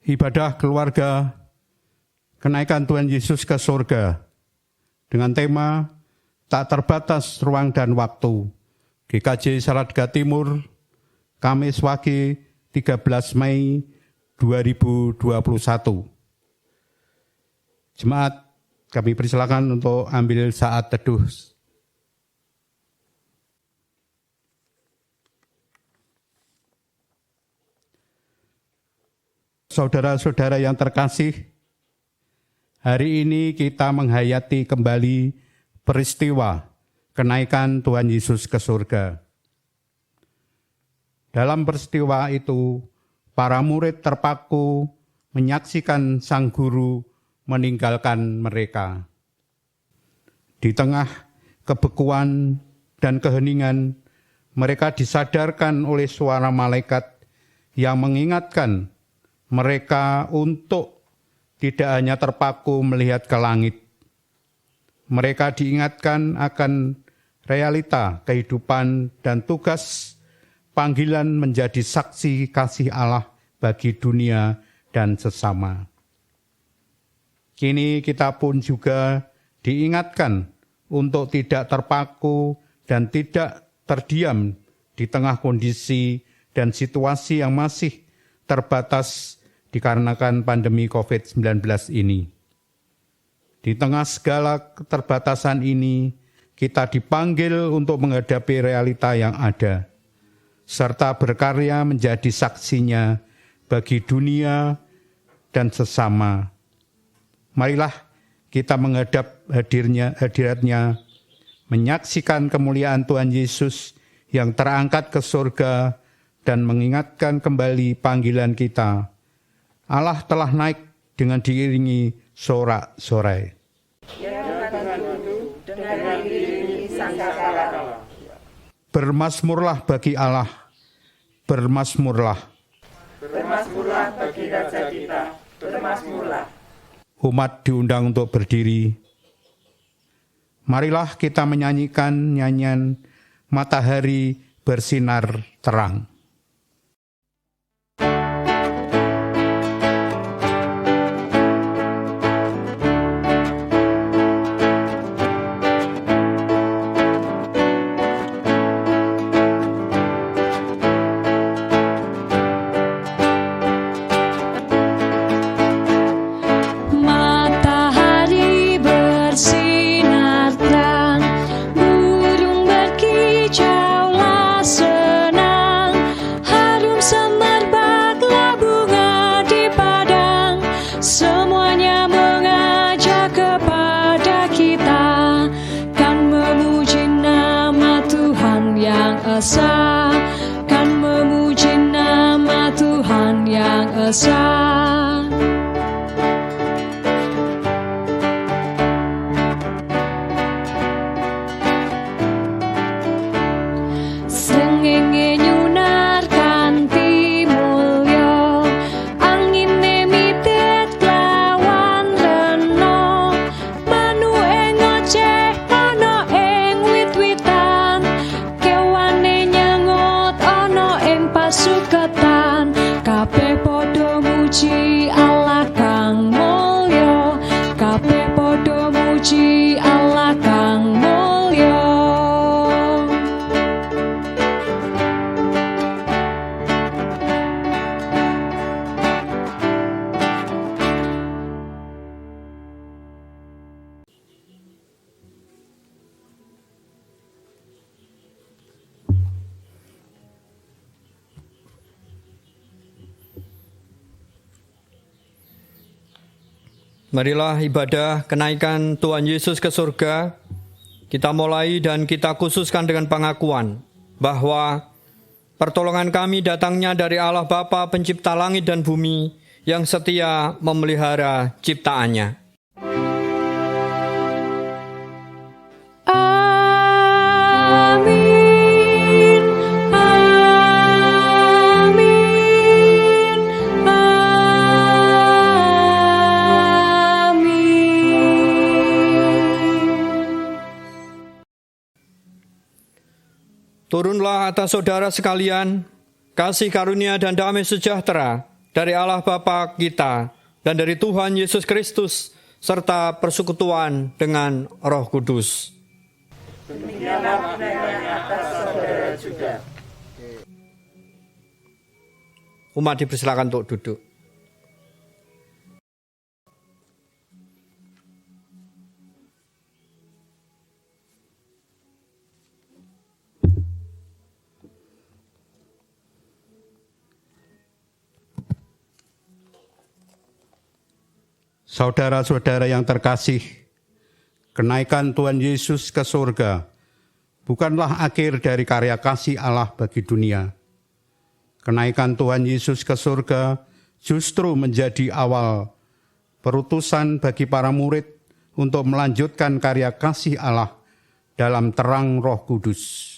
ibadah keluarga kenaikan Tuhan Yesus ke surga dengan tema tak terbatas ruang dan waktu. GKJ Salatiga Timur, Kamis Wage 13 Mei 2021. Jemaat, kami persilakan untuk ambil saat teduh. Saudara-saudara yang terkasih, hari ini kita menghayati kembali peristiwa kenaikan Tuhan Yesus ke surga. Dalam peristiwa itu, para murid terpaku menyaksikan sang guru meninggalkan mereka. Di tengah kebekuan dan keheningan, mereka disadarkan oleh suara malaikat yang mengingatkan mereka untuk tidak hanya terpaku melihat ke langit. Mereka diingatkan akan realita kehidupan dan tugas panggilan menjadi saksi kasih Allah bagi dunia dan sesama. Kini kita pun juga diingatkan untuk tidak terpaku dan tidak terdiam di tengah kondisi dan situasi yang masih terbatas dikarenakan pandemi COVID-19 ini. Di tengah segala keterbatasan ini, kita dipanggil untuk menghadapi realita yang ada, serta berkarya menjadi saksinya bagi dunia dan sesama. Marilah kita menghadap hadiratnya, menyaksikan kemuliaan Tuhan Yesus yang terangkat ke surga dan mengingatkan kembali panggilan kita. Allah telah naik dengan diiringi sorak-sorai. Bermasmurlah bagi Allah, bermasmurlah. Bermasmurlah bagi Raja kita, bermasmurlah. Umat diundang untuk berdiri. Marilah kita menyanyikan nyanyian Matahari Bersinar Terang. Kan memuji nama Tuhan yang esa. Srengenge nyunar kanthi mulya, angine mitet lawan rena, manu ing ngoceh ana ing wit-witan, kewane nyengot ana ing pasuketan, kabeh padha muji Allah kang mulya, kabeh padha muji Allah kang mulya. Marilah ibadah kenaikan Tuhan Yesus ke surga kita mulai dan kita khususkan dengan pengakuan bahwa pertolongan kami datangnya dari Allah Bapa pencipta langit dan bumi yang setia memelihara ciptaannya. Turunlah atas saudara sekalian, kasih karunia dan damai sejahtera dari Allah Bapa kita dan dari Tuhan Yesus Kristus, serta persekutuan dengan Roh Kudus. Demikianlah kiranya atas saudara juga. Umat dipersilakan untuk duduk. Saudara-saudara yang terkasih, kenaikan Tuhan Yesus ke surga bukanlah akhir dari karya kasih Allah bagi dunia. Kenaikan Tuhan Yesus ke surga justru menjadi awal perutusan bagi para murid untuk melanjutkan karya kasih Allah dalam terang Roh Kudus.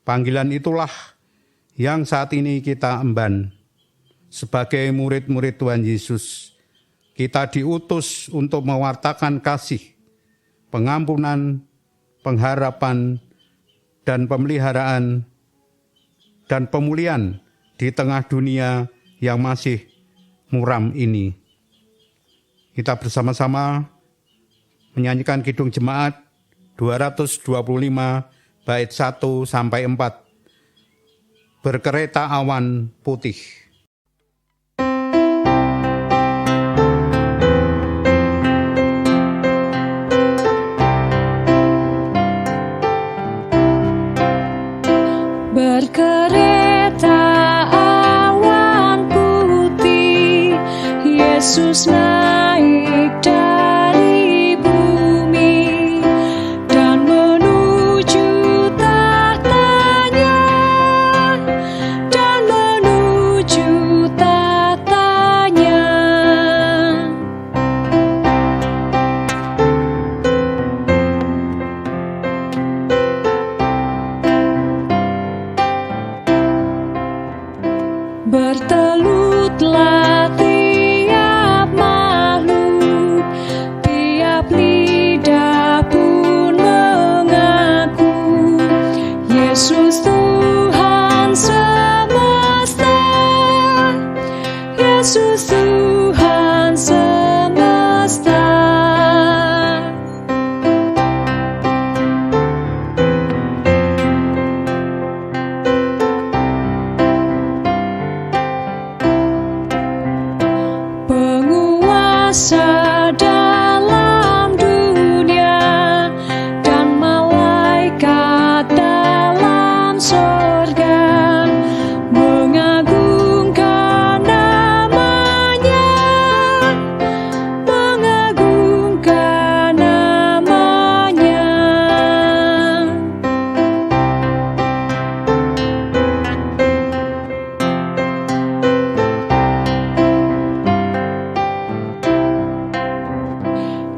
Panggilan itulah yang saat ini kita emban. Sebagai murid-murid Tuhan Yesus, kita diutus untuk mewartakan kasih, pengampunan, pengharapan, dan pemeliharaan, dan pemulihan di tengah dunia yang masih muram ini. Kita bersama-sama menyanyikan Kidung Jemaat 225 bait 1 sampai 4. Berkereta awan putih. Berkereta awan putih, Yesus naik dari bumi dan menuju tahtanya, dan menuju tahtanya. Bertelutlah tiap makhluk, tiap lidah pun mengaku, Yesus Tuhan semesta, Yesus Tuhan semesta. Penguasa dalam dunia dan malaikat dalam sorga mengagungkan namanya, mengagungkan namanya.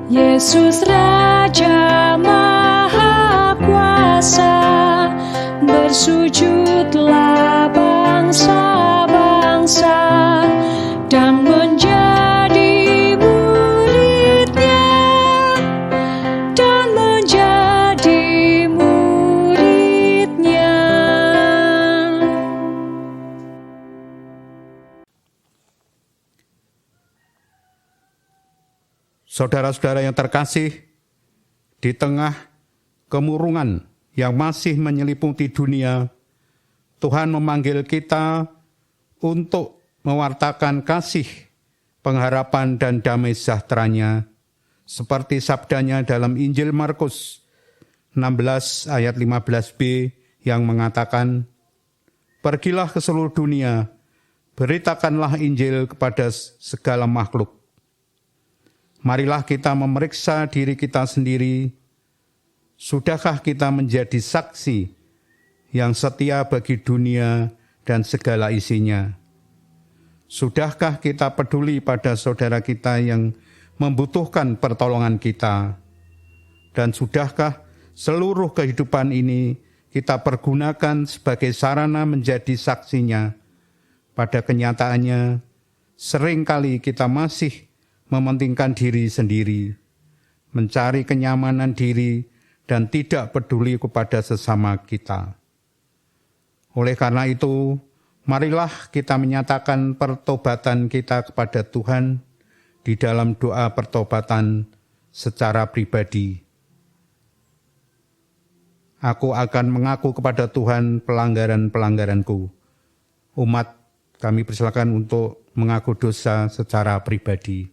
Yesus Raja Maha Kuasa, bersujudlah bangsa-bangsa dan menjadi murid-Nya, dan menjadi murid-Nya. Saudara-saudara yang terkasih, di tengah kemurungan yang masih menyelimuti dunia, Tuhan memanggil kita untuk mewartakan kasih, pengharapan, dan damai sejahtera-Nya, seperti sabdanya dalam Injil Markus 16 ayat 15b yang mengatakan, "Pergilah ke seluruh dunia, beritakanlah Injil kepada segala makhluk." Marilah kita memeriksa diri kita sendiri. Sudahkah kita menjadi saksi yang setia bagi dunia dan segala isinya? Sudahkah kita peduli pada saudara kita yang membutuhkan pertolongan kita? Dan sudahkah seluruh kehidupan ini kita pergunakan sebagai sarana menjadi saksinya? Pada kenyataannya, seringkali kita masih mementingkan diri sendiri, mencari kenyamanan diri, dan tidak peduli kepada sesama kita. Oleh karena itu, Marilah kita menyatakan pertobatan kita kepada Tuhan di dalam doa pertobatan secara pribadi. Aku akan mengaku kepada Tuhan pelanggaran-pelanggaranku. Umat, kami persilakan untuk mengaku dosa secara pribadi.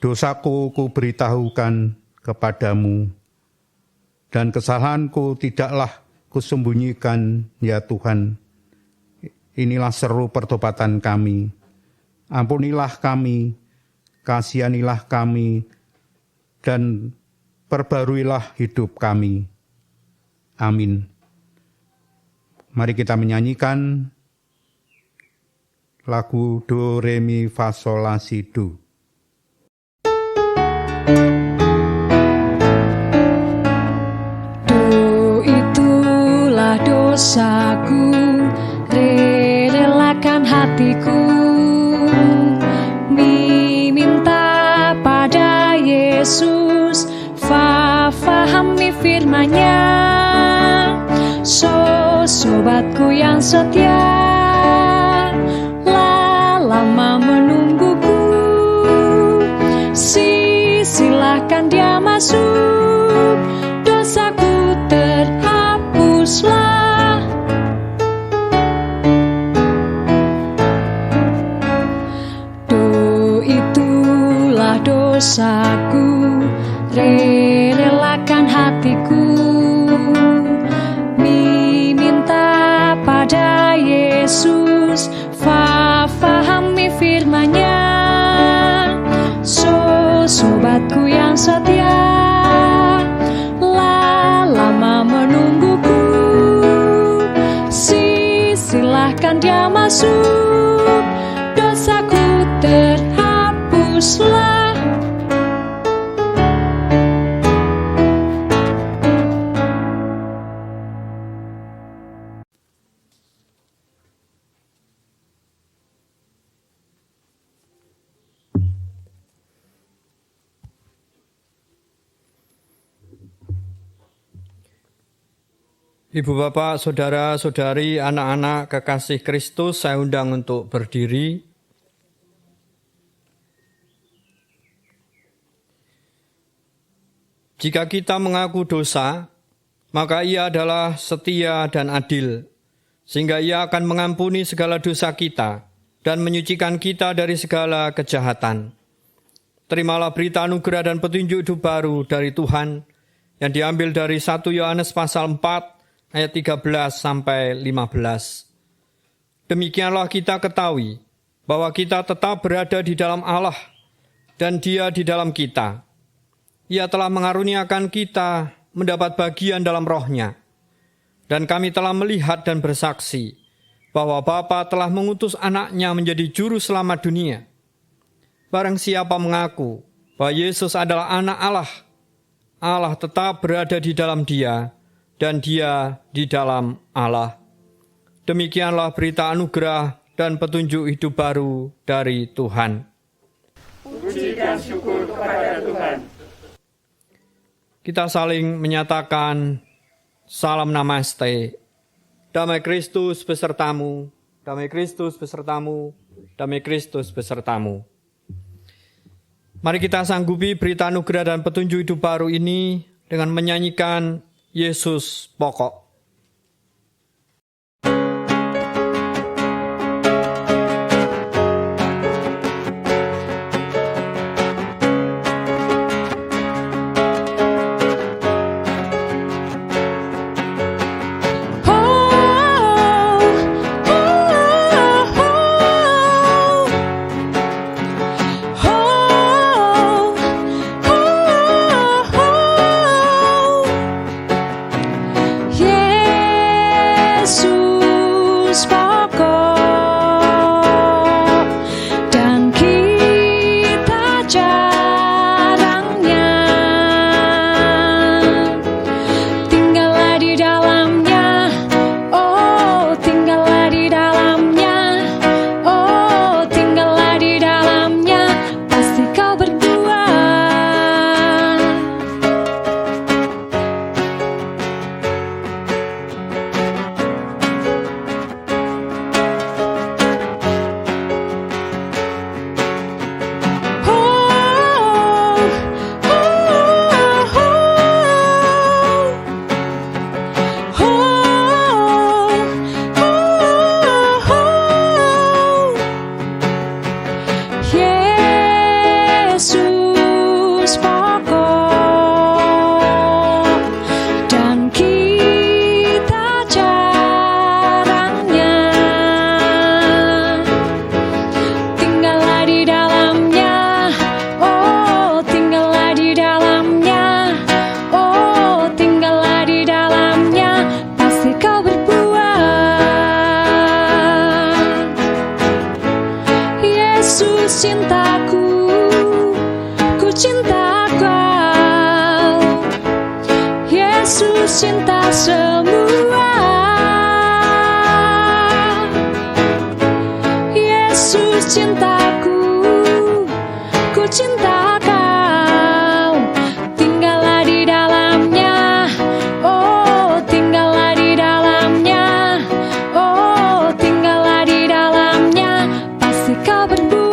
Dosaku ku beritahukan kepadamu, dan kesalahanku tidaklah kusembunyikan, ya Tuhan. Inilah seru pertobatan kami. Ampunilah kami, kasihanilah kami, dan perbaruilah hidup kami. Amin. Mari kita menyanyikan lagu Do, Re, Mi, Fa, Sol, La, Si, Do. Do itulah dosaku, re relakan hatiku, mi minta pada Yesus, fa fahami firman-Nya, so sobatku yang setia, lama menungguku, silahkan dia masuk, dosaku terhapuslah. Do itulah dosaku, relakan hatiku, mi minta pada Yesus, fa fahami firman-Nya, so sobatku yang setia, lama menungguku, silahkan dia masuk, dosaku terhapuslah. Ibu bapak, saudara, saudari, anak-anak kekasih Kristus, saya undang untuk berdiri. Jika kita mengaku dosa, maka Ia adalah setia dan adil, sehingga Ia akan mengampuni segala dosa kita dan menyucikan kita dari segala kejahatan. Terimalah berita anugerah dan petunjuk hidup baru dari Tuhan yang diambil dari 1 Yohanes pasal 4 ayat 13 sampai 15. Demikianlah kita ketahui bahwa kita tetap berada di dalam Allah dan Dia di dalam kita. Ia telah mengaruniakan kita mendapat bagian dalam Roh-Nya. Dan kami telah melihat dan bersaksi bahwa Bapa telah mengutus Anak-Nya menjadi juru selamat dunia. Barang siapa mengaku bahwa Yesus adalah Anak Allah, Allah tetap berada di dalam Dia, dan Dia di dalam Allah. Demikianlah berita anugerah dan petunjuk hidup baru dari Tuhan. Puji dan syukur kepada Tuhan. Kita saling menyatakan salam namaste. Damai Kristus besertamu, damai Kristus besertamu, damai Kristus besertamu. Mari kita sanggupi berita anugerah dan petunjuk hidup baru ini dengan menyanyikan Yesus pokok. Yesus cintaku, ku cinta Kau. Yesus cinta semua. Yesus cintaku, ku cinta Kau. Tinggallah di dalamnya, oh tinggallah di dalamnya, oh tinggallah di dalamnya, pasti Kau berbuah.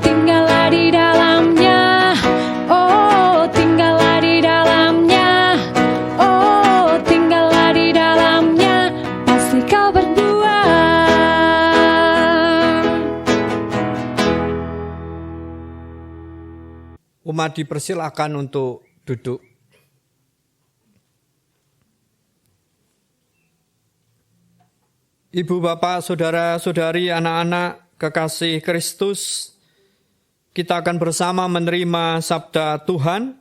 Tinggallah di dalamnya, oh tinggallah di dalamnya, oh tinggallah di dalamnya, pasti Kau berbuah. Umat dipersilakan untuk duduk. Ibu, bapak, saudara-saudari, anak-anak kekasih Kristus, kita akan bersama menerima sabda Tuhan.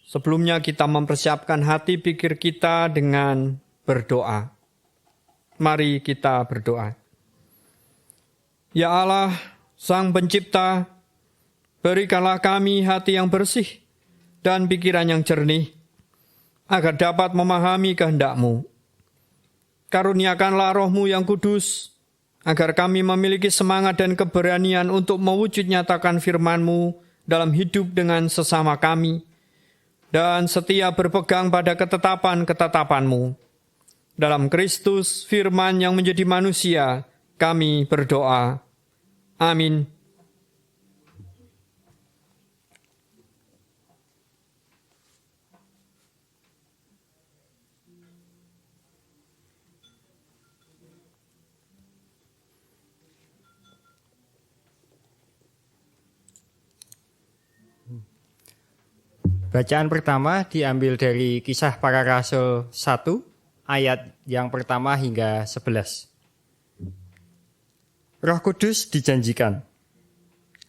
Sebelumnya kita mempersiapkan hati pikir kita dengan berdoa. Mari kita berdoa. Ya Allah, Sang Pencipta, berikanlah kami hati yang bersih dan pikiran yang jernih, agar dapat memahami kehendak-Mu. Karuniakanlah Roh-Mu yang kudus, agar kami memiliki semangat dan keberanian untuk mewujud nyatakan firman-Mu dalam hidup dengan sesama kami, dan setia berpegang pada ketetapan-ketetapan-Mu. Dalam Kristus, firman yang menjadi manusia, kami berdoa. Amin. Bacaan pertama diambil dari Kisah Para Rasul 1, ayat yang pertama hingga 11. Roh Kudus dijanjikan.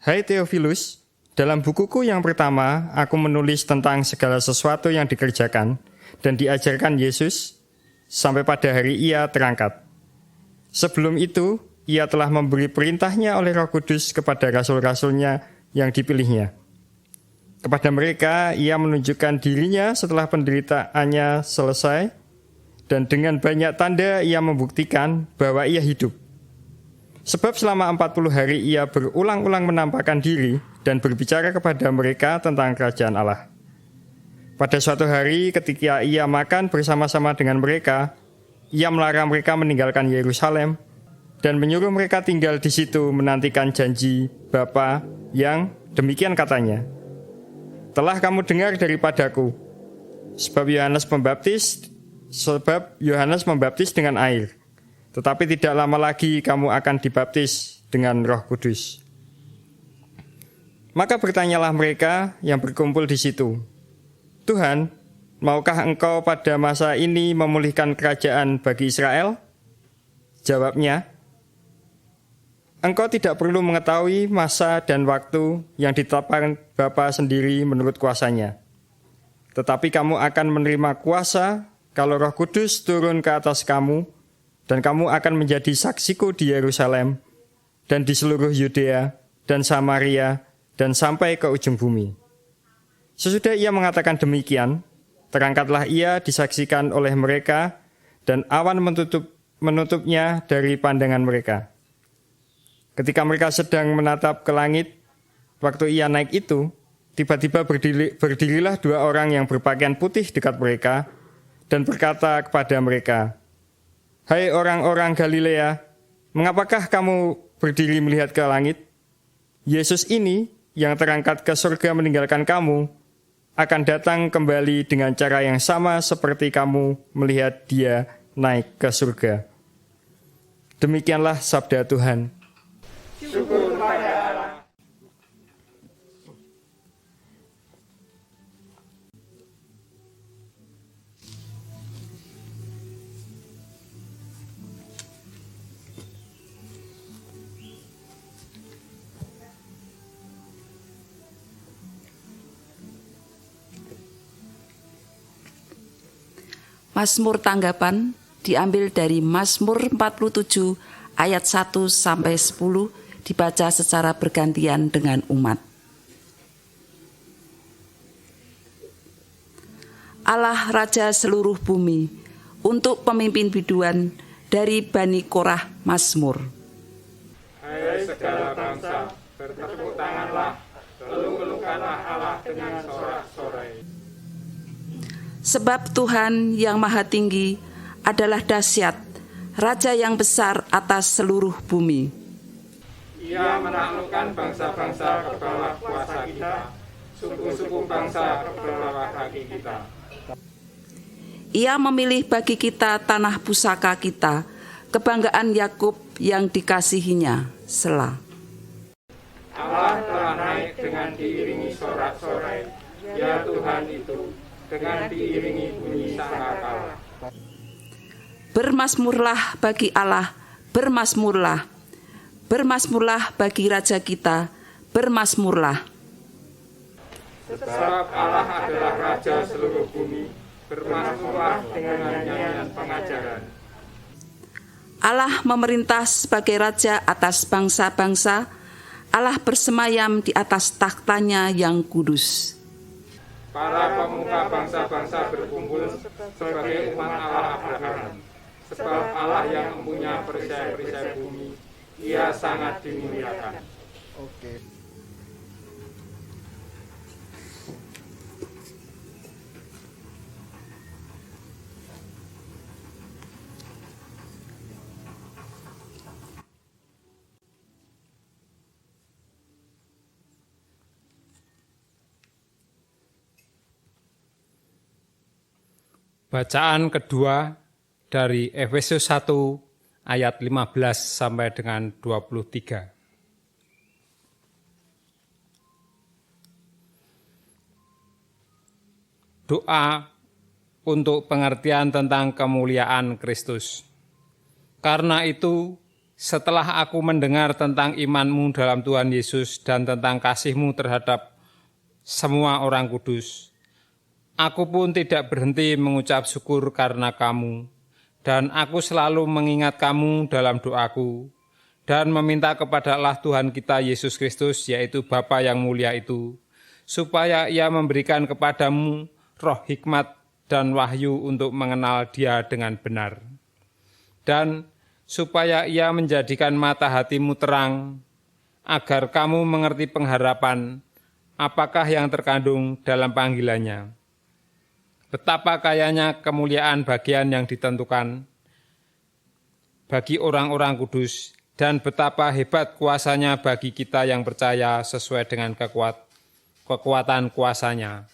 Hai Theophilus, dalam bukuku yang pertama, aku menulis tentang segala sesuatu yang dikerjakan dan diajarkan Yesus sampai pada hari Ia terangkat. Sebelum itu, Ia telah memberi perintahnya oleh Roh Kudus kepada rasul-rasulnya yang dipilihnya. Kepada mereka, Ia menunjukkan dirinya setelah penderitaannya selesai, dan dengan banyak tanda Ia membuktikan bahwa Ia hidup. Sebab selama 40 hari Ia berulang-ulang menampakkan diri dan berbicara kepada mereka tentang kerajaan Allah. Pada suatu hari ketika Ia makan bersama-sama dengan mereka, Ia melarang mereka meninggalkan Yerusalem dan menyuruh mereka tinggal di situ menantikan janji Bapa yang demikian katanya, telah kamu dengar daripadaku, sebab Yohanes membaptis dengan air, tetapi tidak lama lagi kamu akan dibaptis dengan Roh Kudus. Maka bertanyalah mereka yang berkumpul di situ, Tuhan, maukah Engkau pada masa ini memulihkan kerajaan bagi Israel? Jawabnya, Engkau tidak perlu mengetahui masa dan waktu yang ditetapkan Bapa sendiri menurut kuasanya. Tetapi kamu akan menerima kuasa kalau Roh Kudus turun ke atas kamu, dan kamu akan menjadi saksiku di Yerusalem, dan di seluruh Yudea, dan Samaria, dan sampai ke ujung bumi. Sesudah Ia mengatakan demikian, terangkatlah Ia disaksikan oleh mereka, dan awan menutupnya dari pandangan mereka. Ketika mereka sedang menatap ke langit, waktu Ia naik itu, tiba-tiba berdirilah dua orang yang berpakaian putih dekat mereka, dan berkata kepada mereka, Hai orang-orang Galilea, mengapakah kamu berdiri melihat ke langit? Yesus ini yang terangkat ke surga meninggalkan kamu, akan datang kembali dengan cara yang sama seperti kamu melihat Dia naik ke surga. Demikianlah sabda Tuhan. Syukur kepada Allah. Mazmur tanggapan diambil dari Mazmur 47 ayat 1 sampai 10, dibaca secara bergantian dengan umat. Allah Raja seluruh bumi, untuk pemimpin biduan dari Bani Korah Mazmur. Hai segala bangsa, bertepuk tanganlah, peluk-pelukanlah Allah dengan sorak-sorai. Sebab Tuhan yang Maha Tinggi adalah dahsyat, Raja yang besar atas seluruh bumi. Ia menaklukkan bangsa-bangsa ke bawah kuasa kita, suku-suku bangsa ke bawah kaki kita. Ia memilih bagi kita tanah pusaka kita, kebanggaan Yakub yang dikasihinya. Selah. Allah telah naik dengan diiringi sorak-sorai, ya Tuhan itu, dengan diiringi bunyi sangkakala. Bermazmurlah bagi Allah, bermazmurlah. Bermazmurlah bagi Raja kita, bermazmurlah. Sebab Allah adalah Raja seluruh bumi, bermazmurlah dengan nyanyian pengajaran. Allah memerintah sebagai Raja atas bangsa-bangsa, Allah bersemayam di atas takhtanya yang kudus. Para pemuka bangsa-bangsa berkumpul sebagai umat Allah Abraham. Sebab Allah yang mempunyai perisai-perisai bumi, Ia sangat dimuliakan. Bacaan kedua dari Efesus 1 ayat 15 sampai dengan 23. Doa untuk pengertian tentang kemuliaan Kristus. Karena itu, setelah aku mendengar tentang imanmu dalam Tuhan Yesus dan tentang kasihmu terhadap semua orang kudus, aku pun tidak berhenti mengucap syukur karena kamu, dan aku selalu mengingat kamu dalam doaku, dan meminta kepada Allah Tuhan kita Yesus Kristus, yaitu Bapa yang mulia itu, supaya Ia memberikan kepadamu roh hikmat dan wahyu untuk mengenal Dia dengan benar. Dan supaya Ia menjadikan mata hatimu terang, agar kamu mengerti pengharapan, apakah yang terkandung dalam panggilannya. Betapa kayanya kemuliaan bagian yang ditentukan bagi orang-orang kudus, dan betapa hebat kuasanya bagi kita yang percaya sesuai dengan kekuatan kuasanya,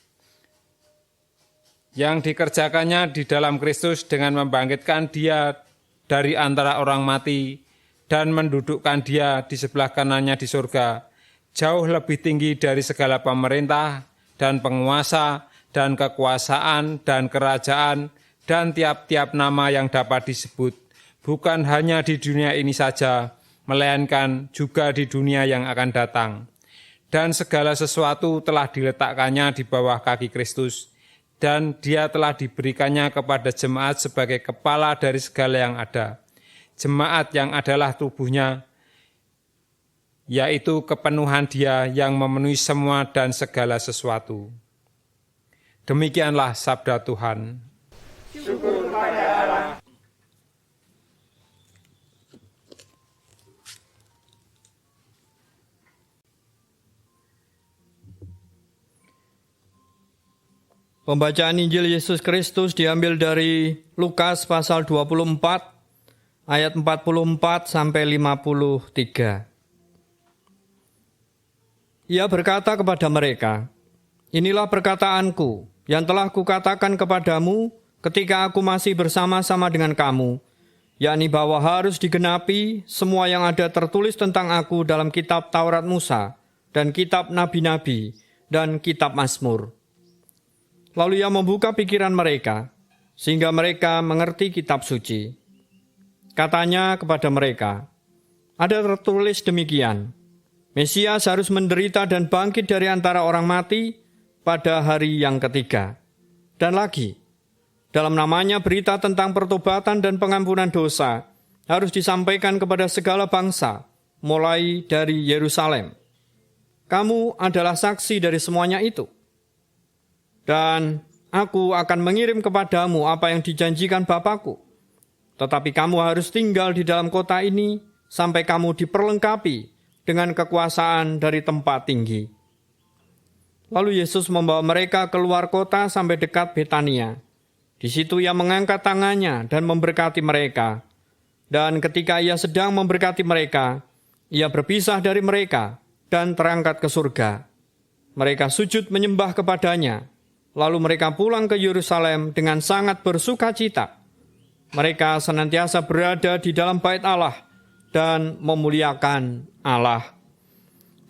yang dikerjakannya di dalam Kristus dengan membangkitkan Dia dari antara orang mati dan mendudukkan Dia di sebelah kanannya di surga, jauh lebih tinggi dari segala pemerintah dan penguasa dan kekuasaan dan kerajaan dan tiap-tiap nama yang dapat disebut, bukan hanya di dunia ini saja, melainkan juga di dunia yang akan datang. Dan segala sesuatu telah diletakkannya di bawah kaki Kristus, dan Dia telah diberikannya kepada jemaat sebagai kepala dari segala yang ada. Jemaat yang adalah tubuhnya, yaitu kepenuhan Dia yang memenuhi semua dan segala sesuatu. Demikianlah sabda Tuhan. Syukur pada Allah. Pembacaan Injil Yesus Kristus diambil dari Lukas pasal 24 ayat 44 sampai 53. Ia berkata kepada mereka, "Inilah perkataanku yang telah kukatakan kepadamu ketika aku masih bersama-sama dengan kamu, yakni bahwa harus digenapi semua yang ada tertulis tentang aku dalam kitab Taurat Musa dan kitab Nabi-Nabi dan kitab Mazmur." Lalu Ia membuka pikiran mereka, sehingga mereka mengerti kitab suci. Katanya kepada mereka, "Ada tertulis demikian, Mesias harus menderita dan bangkit dari antara orang mati pada hari yang ketiga. Dan lagi, Dalam namanya berita tentang pertobatan dan pengampunan dosa harus disampaikan kepada segala bangsa, mulai dari Yerusalem. Kamu adalah saksi dari semuanya itu. Dan aku akan mengirim kepadamu apa yang dijanjikan Bapakku. Tetapi kamu harus tinggal di dalam kota ini sampai kamu diperlengkapi dengan kekuasaan dari tempat tinggi. Lalu Yesus membawa mereka keluar kota sampai dekat Betania. Di situ ia mengangkat tangannya dan memberkati mereka. Dan ketika ia sedang memberkati mereka, ia berpisah dari mereka dan terangkat ke surga. Mereka sujud menyembah kepadanya. Lalu mereka pulang ke Yerusalem dengan sangat bersukacita. Mereka senantiasa berada di dalam bait Allah dan memuliakan Allah.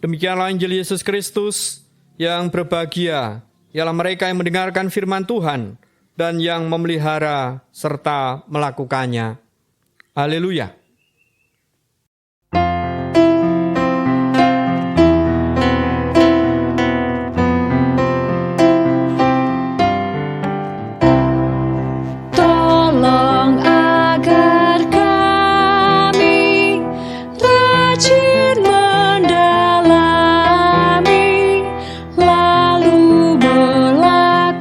Demikianlah Injil Yesus Kristus. Yang berbahagia ialah mereka yang mendengarkan firman Tuhan dan yang memelihara serta melakukannya. Haleluya. Tolong agar kami rajin mendalami, lalu melakukan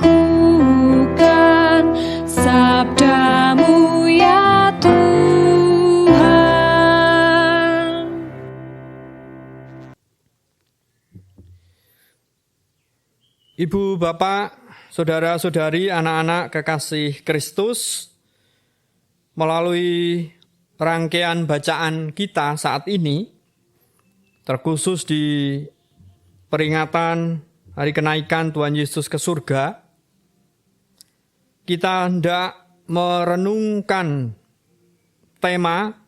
sabda-Mu ya Tuhan. Ibu, Bapak, saudara-saudari, anak-anak kekasih Kristus, melalui rangkaian bacaan kita saat ini, terkhusus di peringatan Hari Kenaikan Tuhan Yesus ke surga, kita hendak merenungkan tema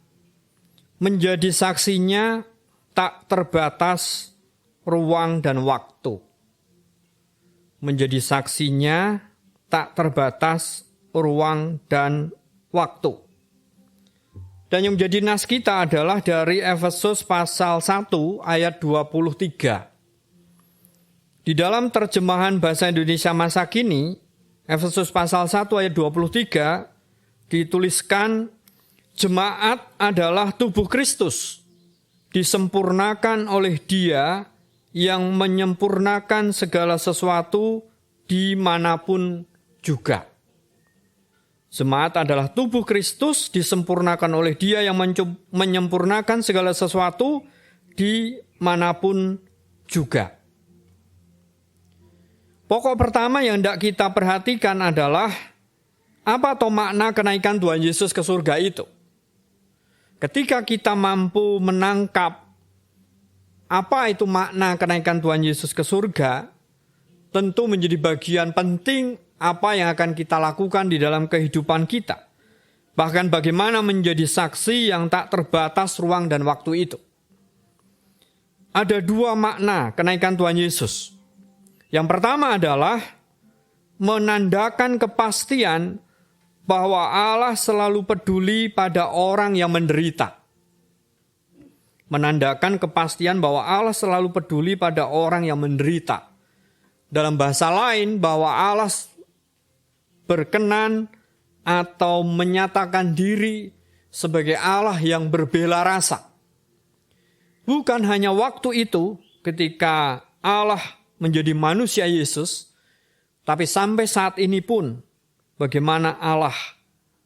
menjadi saksinya tak terbatas ruang dan waktu. Menjadi saksinya tak terbatas ruang dan waktu. Dan yang menjadi nas kita adalah dari Efesus pasal 1 ayat 23. Di dalam terjemahan bahasa Indonesia masa kini, Efesus pasal 1 ayat 23 dituliskan, jemaat adalah tubuh Kristus, disempurnakan oleh Dia yang menyempurnakan segala sesuatu dimanapun juga. Jemaat adalah tubuh Kristus, disempurnakan oleh Dia yang menyempurnakan segala sesuatu dimanapun juga. Pokok pertama yang hendak kita perhatikan adalah apa atau makna kenaikan Tuhan Yesus ke surga itu. Ketika kita mampu menangkap apa itu makna kenaikan Tuhan Yesus ke surga, tentu menjadi bagian penting apa yang akan kita lakukan di dalam kehidupan kita. Bahkan bagaimana menjadi saksi yang tak terbatas ruang dan waktu itu. Ada dua makna kenaikan Tuhan Yesus. Yang pertama adalah menandakan kepastian bahwa Allah selalu peduli pada orang yang menderita. Menandakan kepastian bahwa Allah selalu peduli pada orang yang menderita. Dalam bahasa lain, bahwa Allah berkenan atau menyatakan diri sebagai Allah yang berbela rasa. Bukan hanya waktu itu ketika Allah menjadi manusia Yesus, tapi sampai saat ini pun bagaimana Allah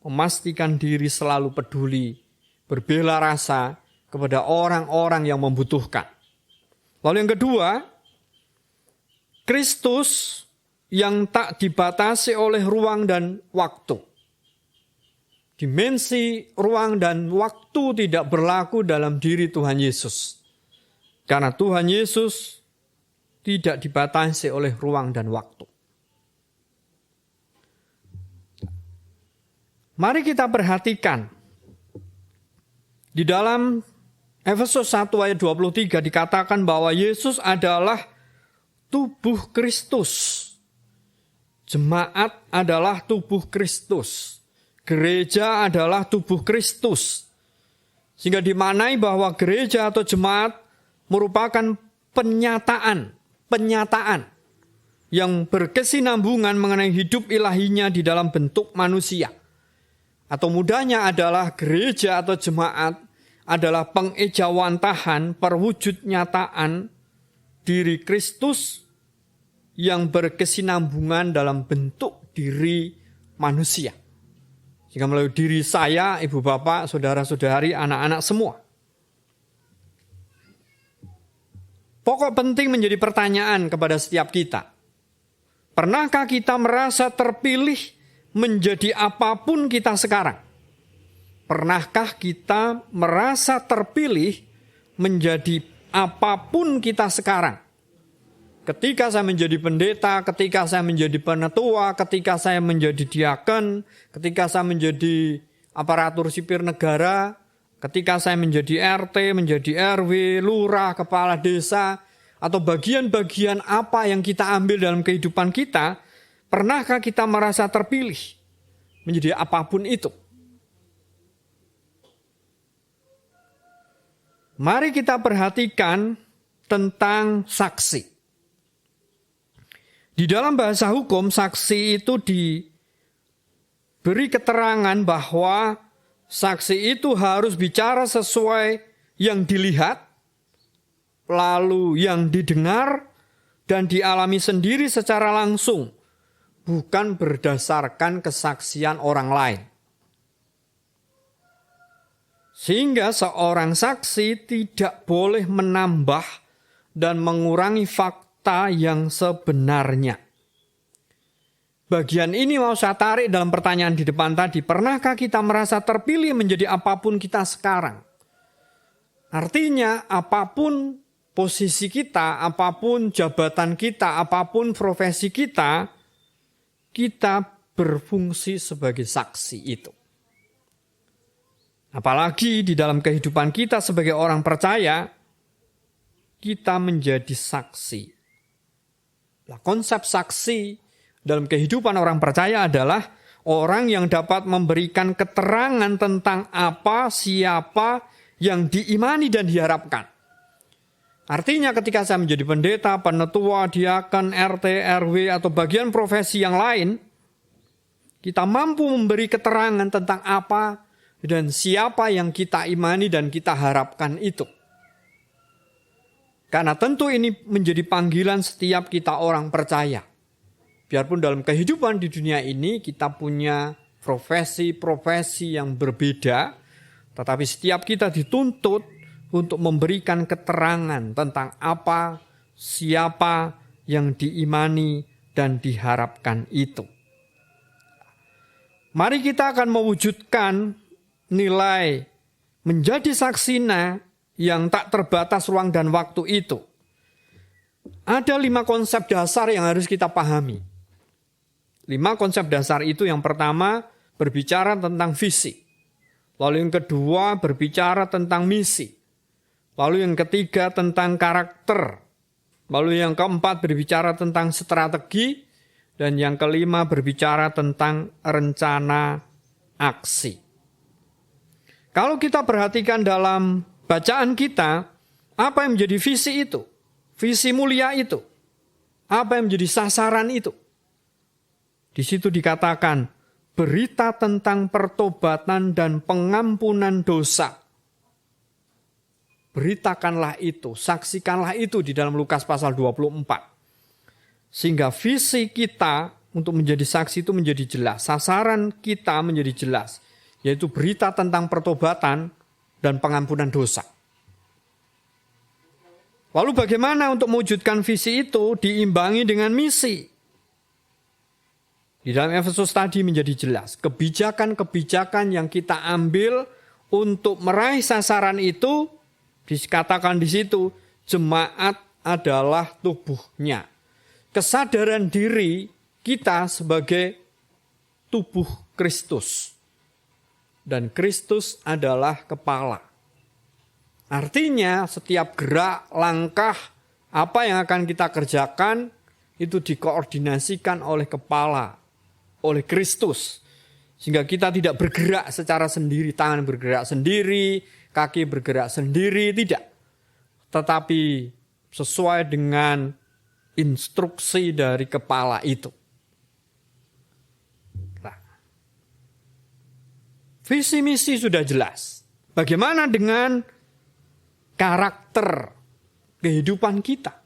memastikan diri selalu peduli, berbela rasa kepada orang-orang yang membutuhkan. Lalu yang kedua, Kristus yang tak dibatasi oleh ruang dan waktu. Dimensi ruang dan waktu tidak berlaku dalam diri Tuhan Yesus. Karena Tuhan Yesus tidak dibatasi oleh ruang dan waktu. Mari kita perhatikan. Di dalam Efesus 1 ayat 23 dikatakan bahwa Yesus adalah tubuh Kristus. Jemaat adalah tubuh Kristus. Gereja adalah tubuh Kristus. Sehingga dimaknai bahwa gereja atau jemaat merupakan penyataan yang berkesinambungan mengenai hidup ilahinya di dalam bentuk manusia. Atau mudahnya adalah gereja atau jemaat adalah pengejawantahan perwujud nyataan diri Kristus yang berkesinambungan dalam bentuk diri manusia. Sehingga melalui diri saya, ibu bapak, saudara-saudari, anak-anak semua. Pokok penting menjadi pertanyaan kepada setiap kita. Pernahkah kita merasa terpilih menjadi apapun kita sekarang? Pernahkah kita merasa terpilih menjadi apapun kita sekarang? Ketika saya menjadi pendeta, ketika saya menjadi penetua, ketika saya menjadi diaken, ketika saya menjadi aparatur sipir negara, ketika saya menjadi RT, menjadi RW, lurah, kepala desa, atau bagian-bagian apa yang kita ambil dalam kehidupan kita, pernahkah kita merasa terpilih menjadi apapun itu? Mari kita perhatikan tentang saksi. Di dalam bahasa hukum, saksi itu diberi keterangan bahwa saksi itu harus bicara sesuai yang dilihat, lalu yang didengar, dan dialami sendiri secara langsung, bukan berdasarkan kesaksian orang lain. Sehingga seorang saksi tidak boleh menambah dan mengurangi fakta yang sebenarnya. Bagian ini mau saya tarik dalam pertanyaan di depan tadi. Pernahkah kita merasa terpilih menjadi apapun kita sekarang? Artinya apapun posisi kita, apapun jabatan kita, apapun profesi kita, kita berfungsi sebagai saksi itu. Apalagi di dalam kehidupan kita sebagai orang percaya, kita menjadi saksi. Nah, konsep saksi dalam kehidupan orang percaya adalah orang yang dapat memberikan keterangan tentang apa, siapa yang diimani dan diharapkan. Artinya ketika saya menjadi pendeta, penetua, diaken, RT, RW, atau bagian profesi yang lain, kita mampu memberi keterangan tentang apa dan siapa yang kita imani dan kita harapkan itu. Karena tentu ini menjadi panggilan setiap kita orang percaya. Biarpun dalam kehidupan di dunia ini kita punya profesi-profesi yang berbeda, tetapi setiap kita dituntut untuk memberikan keterangan tentang apa, siapa yang diimani dan diharapkan itu. Mari kita akan mewujudkan nilai menjadi saksina yang tak terbatas ruang dan waktu itu. Ada 5 konsep dasar yang harus kita pahami. 5 konsep dasar itu, yang pertama berbicara tentang visi. Lalu yang kedua berbicara tentang misi. Lalu yang ketiga tentang karakter. Lalu yang keempat berbicara tentang strategi. Dan yang kelima berbicara tentang rencana aksi. Kalau kita perhatikan dalam bacaan kita, apa yang menjadi visi itu? Visi mulia itu. Apa yang menjadi sasaran itu? Di situ dikatakan, berita tentang pertobatan dan pengampunan dosa. Beritakanlah itu, saksikanlah itu di dalam Lukas pasal 24. Sehingga visi kita untuk menjadi saksi itu menjadi jelas. Sasaran kita menjadi jelas. Yaitu berita tentang pertobatan dan pengampunan dosa. Lalu bagaimana untuk mewujudkan visi itu diimbangi dengan misi? Di dalam Efesus tadi menjadi jelas. Kebijakan-kebijakan yang kita ambil untuk meraih sasaran itu, dikatakan di situ, jemaat adalah tubuhnya. Kesadaran diri kita sebagai tubuh Kristus. Dan Kristus adalah kepala. Artinya setiap gerak, langkah, apa yang akan kita kerjakan, itu dikoordinasikan oleh kepala, oleh Kristus. Sehingga kita tidak bergerak secara sendiri, tangan bergerak sendiri, kaki bergerak sendiri, tidak. Tetapi sesuai dengan instruksi dari kepala itu. Nah, visi misi sudah jelas. Bagaimana dengan karakter kehidupan kita?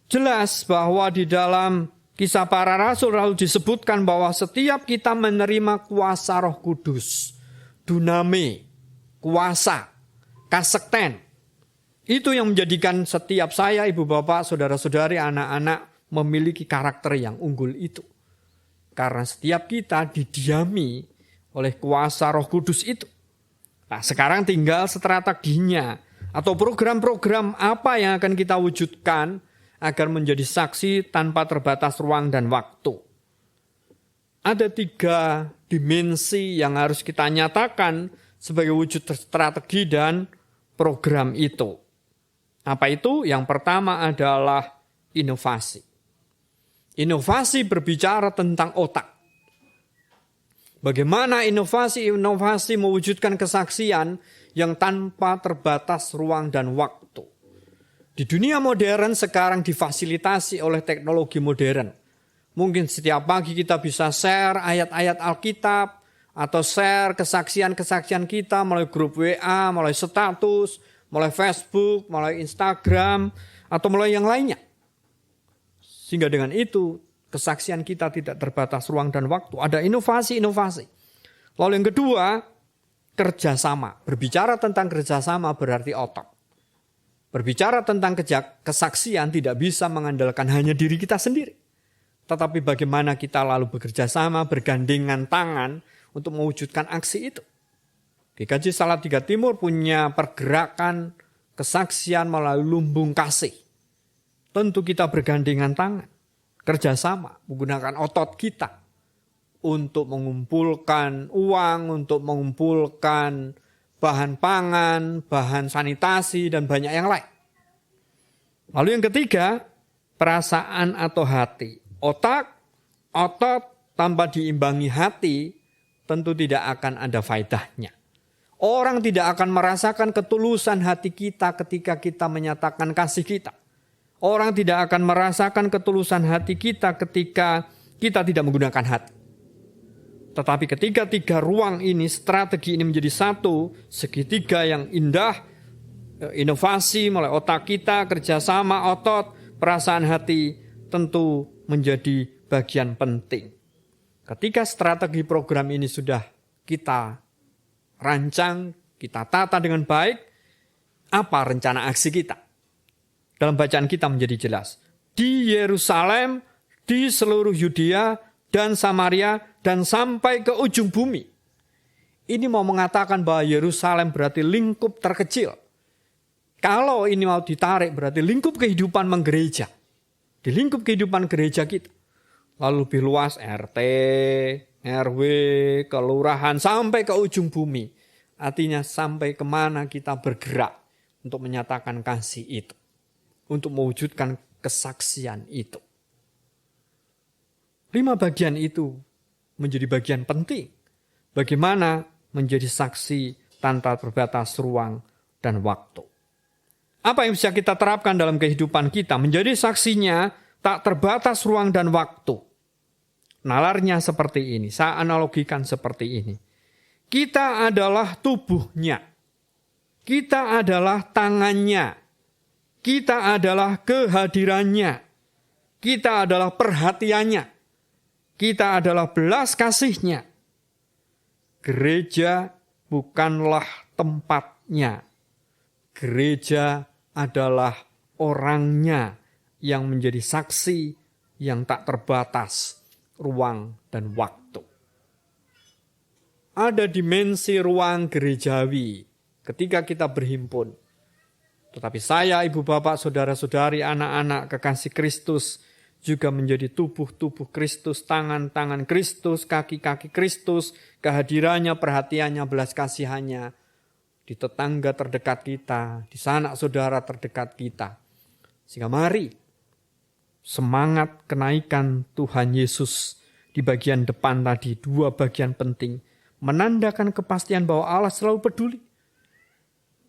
Jelas bahwa di dalam Kisah Para Rasul lalu disebutkan bahwa setiap kita menerima kuasa Roh Kudus, duname, kuasa, kasekten. Itu yang menjadikan setiap saya, ibu bapak, saudara-saudari, anak-anak memiliki karakter yang unggul itu. Karena setiap kita didiami oleh kuasa Roh Kudus itu. Nah, sekarang tinggal strateginya atau program-program apa yang akan kita wujudkan agar menjadi saksi tanpa terbatas ruang dan waktu. Ada 3 dimensi yang harus kita nyatakan sebagai wujud strategi dan program itu. Apa itu? Yang pertama adalah inovasi. Inovasi berbicara tentang otak. Bagaimana inovasi mewujudkan kesaksian yang tanpa terbatas ruang dan waktu. Di dunia modern sekarang difasilitasi oleh teknologi modern. Mungkin setiap pagi kita bisa share ayat-ayat Alkitab atau share kesaksian-kesaksian kita melalui grup WA, melalui status, melalui Facebook, melalui Instagram, atau melalui yang lainnya. Sehingga dengan itu kesaksian kita tidak terbatas ruang dan waktu. Ada inovasi-inovasi. Lalu yang kedua, kerjasama. Berbicara tentang kerjasama berarti otak. Berbicara tentang kesaksian tidak bisa mengandalkan hanya diri kita sendiri. Tetapi bagaimana kita lalu bekerja sama, bergandengan tangan untuk mewujudkan aksi itu. GKJ Salatiga Timur punya pergerakan kesaksian melalui lumbung kasih. Tentu kita bergandengan tangan, kerjasama, menggunakan otot kita untuk mengumpulkan uang, untuk mengumpulkan bahan pangan, bahan sanitasi, dan banyak yang lain. Lalu yang ketiga, perasaan atau hati. Otot tanpa diimbangi hati, tentu tidak akan ada faedahnya. Orang tidak akan merasakan ketulusan hati kita ketika kita menyatakan kasih kita. Orang tidak akan merasakan ketulusan hati kita ketika kita tidak menggunakan hati. Tetapi ketika 3 ruang ini, strategi ini menjadi satu, segitiga yang indah, inovasi mulai otak kita, kerjasama, otot, perasaan hati, tentu menjadi bagian penting. Ketika strategi program ini sudah kita rancang, kita tata dengan baik, apa rencana aksi kita? Dalam bacaan kita menjadi jelas. Di Yerusalem, di seluruh Yudea dan Samaria, dan sampai ke ujung bumi. Ini mau mengatakan bahwa Yerusalem berarti lingkup terkecil. Kalau ini mau ditarik berarti lingkup kehidupan menggereja. Di lingkup kehidupan gereja kita. Lalu lebih luas RT, RW, kelurahan, sampai ke ujung bumi. Artinya sampai kemana kita bergerak untuk menyatakan kasih itu. Untuk mewujudkan kesaksian itu. 5 bagian itu menjadi bagian penting. Bagaimana menjadi saksi tanpa terbatas ruang dan waktu. Apa yang bisa kita terapkan dalam kehidupan kita? Menjadi saksinya tak terbatas ruang dan waktu. Nalarnya seperti ini. Saya analogikan seperti ini. Kita adalah tubuhnya. Kita adalah tangannya. Kita adalah kehadirannya. Kita adalah perhatiannya. Kita adalah belas kasihnya. Gereja bukanlah tempatnya. Gereja adalah orangnya yang menjadi saksi yang tak terbatas ruang dan waktu. Ada dimensi ruang gerejawi ketika kita berhimpun. Tetapi saya, ibu bapak, saudara-saudari, anak-anak kekasih Kristus juga menjadi tubuh-tubuh Kristus, tangan-tangan Kristus, kaki-kaki Kristus, kehadirannya, perhatiannya, belas kasihannya di tetangga terdekat kita, di sanak saudara terdekat kita. Sehingga mari semangat kenaikan Tuhan Yesus di bagian depan tadi, 2 bagian penting, menandakan kepastian bahwa Allah selalu peduli.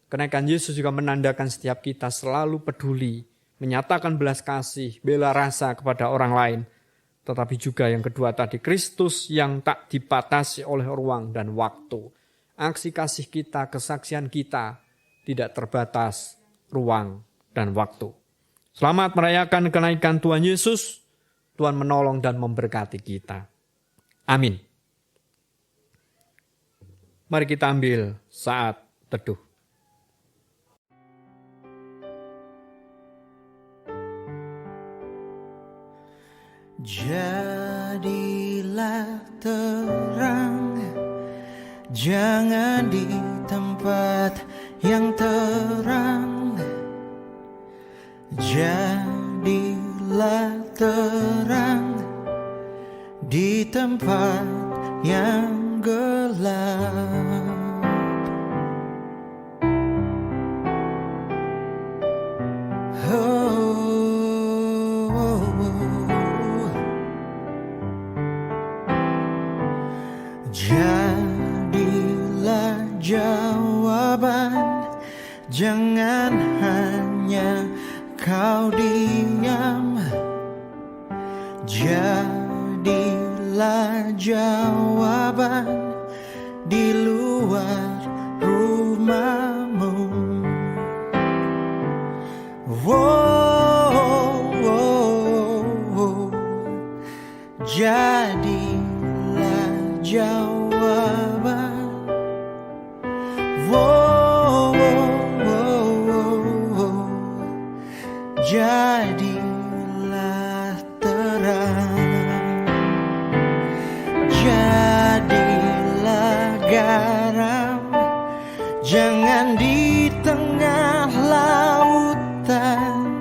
Kenaikan Yesus juga menandakan setiap kita selalu peduli menyatakan belas kasih, bela rasa kepada orang lain. Tetapi juga yang kedua tadi, Kristus yang tak dibatasi oleh ruang dan waktu. Aksi kasih kita, kesaksian kita tidak terbatas ruang dan waktu. Selamat merayakan kenaikan Tuhan Yesus. Tuhan menolong dan memberkati kita. Amin. Mari kita ambil saat teduh. Jadilah terang, jangan di tempat yang terang. Jadilah terang di tempat yang gelap. Jadilah jawaban, jangan hanya kau diam. Jadilah jawaban di luar rumahmu. Jadilah jawaban. Jadilah terang. Jadilah garam, jangan di tengah lautan.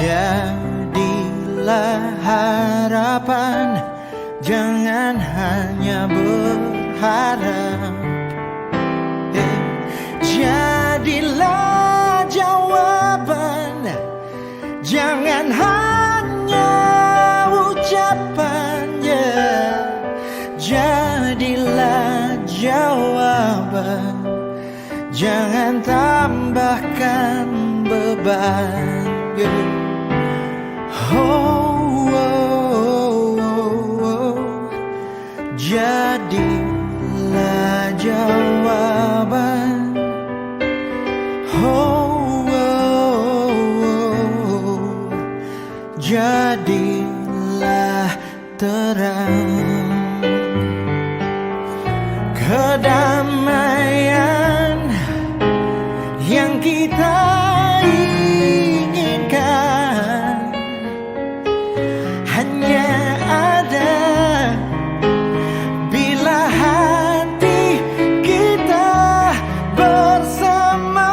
Jadilah harapan, jangan hanya berharap. Jadilah jawaban, jangan hanya ucapannya. Jadilah jawaban, jangan tambahkan beban. Jadilah jawaban. Jadilah terang. Kedamaian yang kita inginkan hanya ada bila hati kita bersama.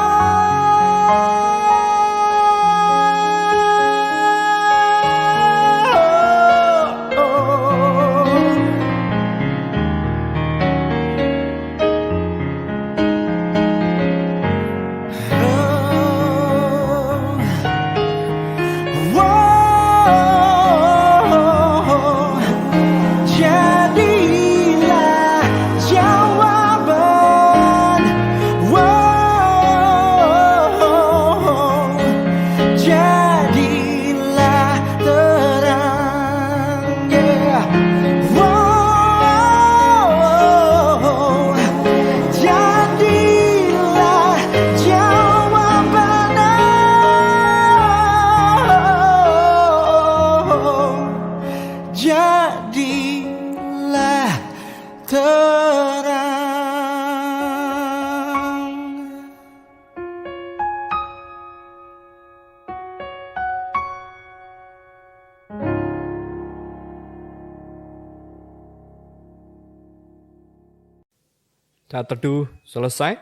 Jadilah jawaban. Jadilah terang. Jadilah jawaban. Jadilah terang. Saat teduh selesai.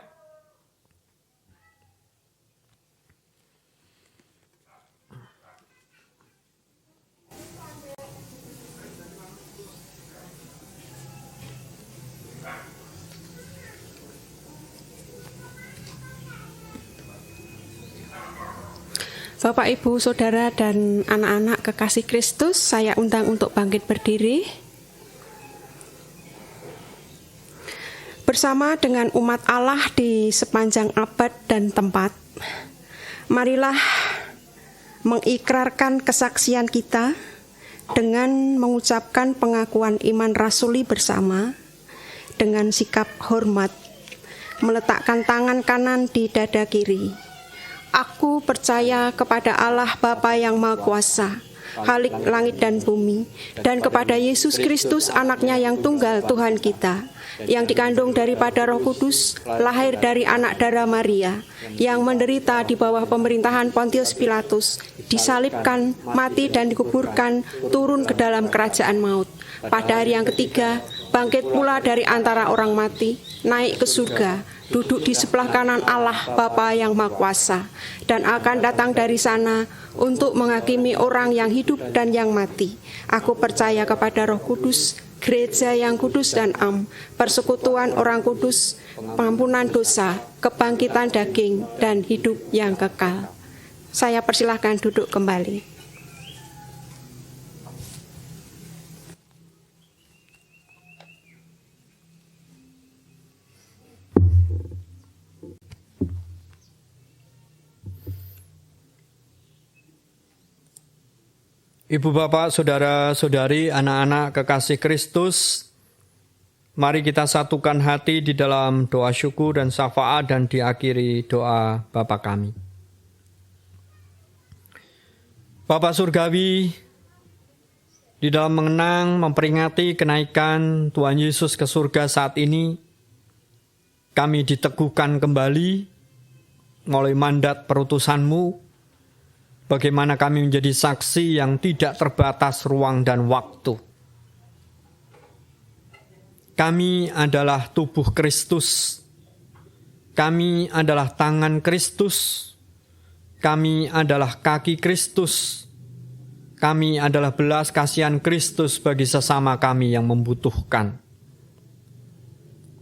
Bapak, Ibu, Saudara, dan anak-anak kekasih Kristus, saya undang untuk bangkit berdiri. Bersama dengan umat Allah di sepanjang abad dan tempat, marilah mengikrarkan kesaksian kita dengan mengucapkan pengakuan iman rasuli bersama dengan sikap hormat, meletakkan tangan kanan di dada kiri. Aku percaya kepada Allah Bapa yang Maha Kuasa, Khalik langit dan bumi, dan kepada Yesus Kristus anaknya yang tunggal Tuhan kita, yang dikandung daripada Roh Kudus, lahir dari anak darah Maria, yang menderita di bawah pemerintahan Pontius Pilatus, disalibkan, mati dan dikuburkan, turun ke dalam kerajaan maut. Pada hari yang ketiga, bangkit pula dari antara orang mati, naik ke surga, duduk di sebelah kanan Allah Bapa yang Maha Kuasa, dan akan datang dari sana untuk menghakimi orang yang hidup dan yang mati. Aku percaya kepada Roh Kudus, gereja yang kudus dan am, persekutuan orang kudus, pengampunan dosa, kebangkitan daging, dan hidup yang kekal. Saya persilahkan duduk kembali. Ibu bapak, saudara-saudari, anak-anak kekasih Kristus, mari kita satukan hati di dalam doa syukur dan syafaat dan diakhiri doa Bapa kami. Bapa Surgawi, di dalam mengenang, memperingati kenaikan Tuhan Yesus ke surga saat ini, kami diteguhkan kembali melalui mandat perutusan-Mu, bagaimana kami menjadi saksi yang tidak terbatas ruang dan waktu. Kami adalah tubuh Kristus. Kami adalah tangan Kristus. Kami adalah kaki Kristus. Kami adalah belas kasihan Kristus bagi sesama kami yang membutuhkan.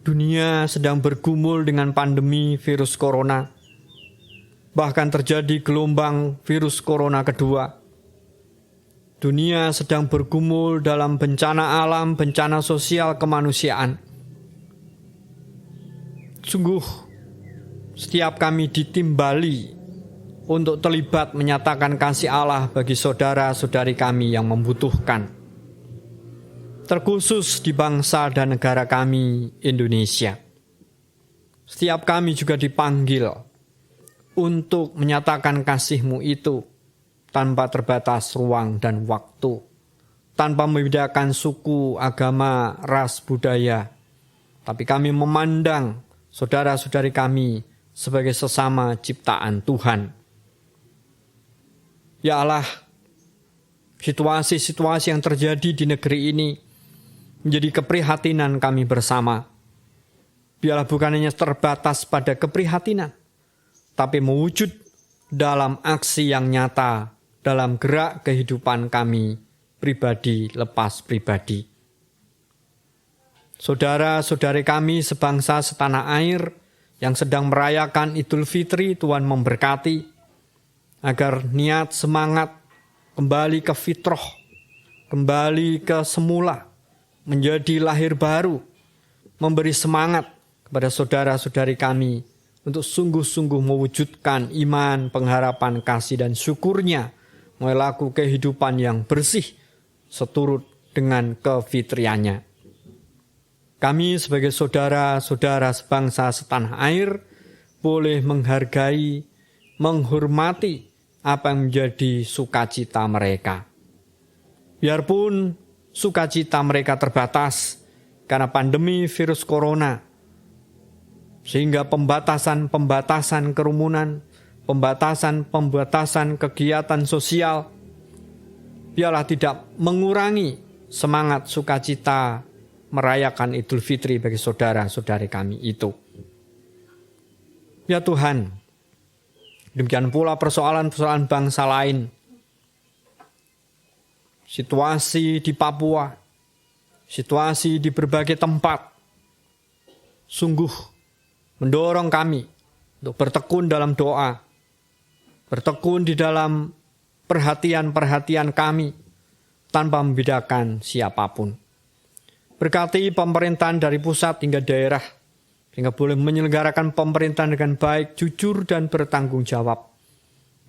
Dunia sedang bergumul dengan pandemi virus corona. Bahkan terjadi gelombang virus corona kedua. Dunia sedang bergumul dalam bencana alam, bencana sosial kemanusiaan. Sungguh, setiap kami ditimbali untuk terlibat menyatakan kasih Allah bagi saudara-saudari kami yang membutuhkan. Terkhusus di bangsa dan negara kami, Indonesia. Setiap kami juga dipanggil untuk menyatakan kasih-Mu itu tanpa terbatas ruang dan waktu, tanpa membedakan suku, agama, ras, budaya. Tapi kami memandang saudara-saudari kami sebagai sesama ciptaan Tuhan. Ya Allah, situasi-situasi yang terjadi di negeri ini menjadi keprihatinan kami bersama. Biarlah bukan hanya terbatas pada keprihatinan, tapi mewujud dalam aksi yang nyata, dalam gerak kehidupan kami pribadi lepas pribadi. Saudara-saudari kami sebangsa setanah air yang sedang merayakan Idul Fitri, Tuhan memberkati, agar niat semangat kembali ke fitrah, kembali ke semula, menjadi lahir baru, memberi semangat kepada saudara-saudari kami untuk sungguh-sungguh mewujudkan iman, pengharapan, kasih, dan syukurnya melalui laku kehidupan yang bersih seturut dengan kefitriannya. Kami sebagai saudara-saudara sebangsa setanah air boleh menghargai, menghormati apa yang menjadi sukacita mereka. Biarpun sukacita mereka terbatas karena pandemi virus corona, sehingga pembatasan kerumunan, pembatasan kegiatan sosial, biarlah tidak mengurangi semangat sukacita merayakan Idul Fitri bagi saudara-saudari kami itu. Ya Tuhan, demikian pula persoalan-persoalan bangsa lain, situasi di Papua, situasi di berbagai tempat, sungguh mendorong kami untuk bertekun dalam doa, bertekun di dalam perhatian-perhatian kami tanpa membedakan siapapun. Berkati pemerintahan dari pusat hingga daerah, sehingga boleh menyelenggarakan pemerintahan dengan baik, jujur, dan bertanggung jawab.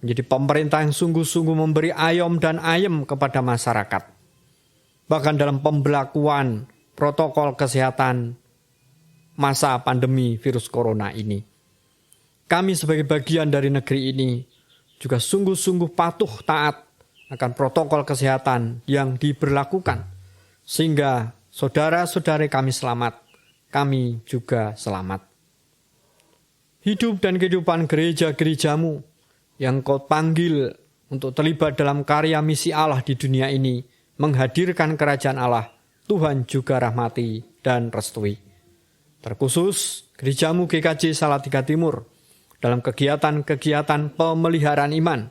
menjadi pemerintah yang sungguh-sungguh memberi ayom dan ayem kepada masyarakat. Bahkan dalam pembelakuan protokol kesehatan masa pandemi virus corona ini. Kami sebagai bagian dari negeri ini juga sungguh-sungguh patuh taat akan protokol kesehatan yang diberlakukan. Sehingga saudara-saudari kami selamat, kami juga selamat. Hidup dan kehidupan gereja-gerejamu yang kau panggil untuk terlibat dalam karya misi Allah di dunia ini, menghadirkan kerajaan Allah, Tuhan juga rahmati dan restui. Terkhusus gerejamu GKJ Salatiga Timur dalam kegiatan-kegiatan pemeliharaan iman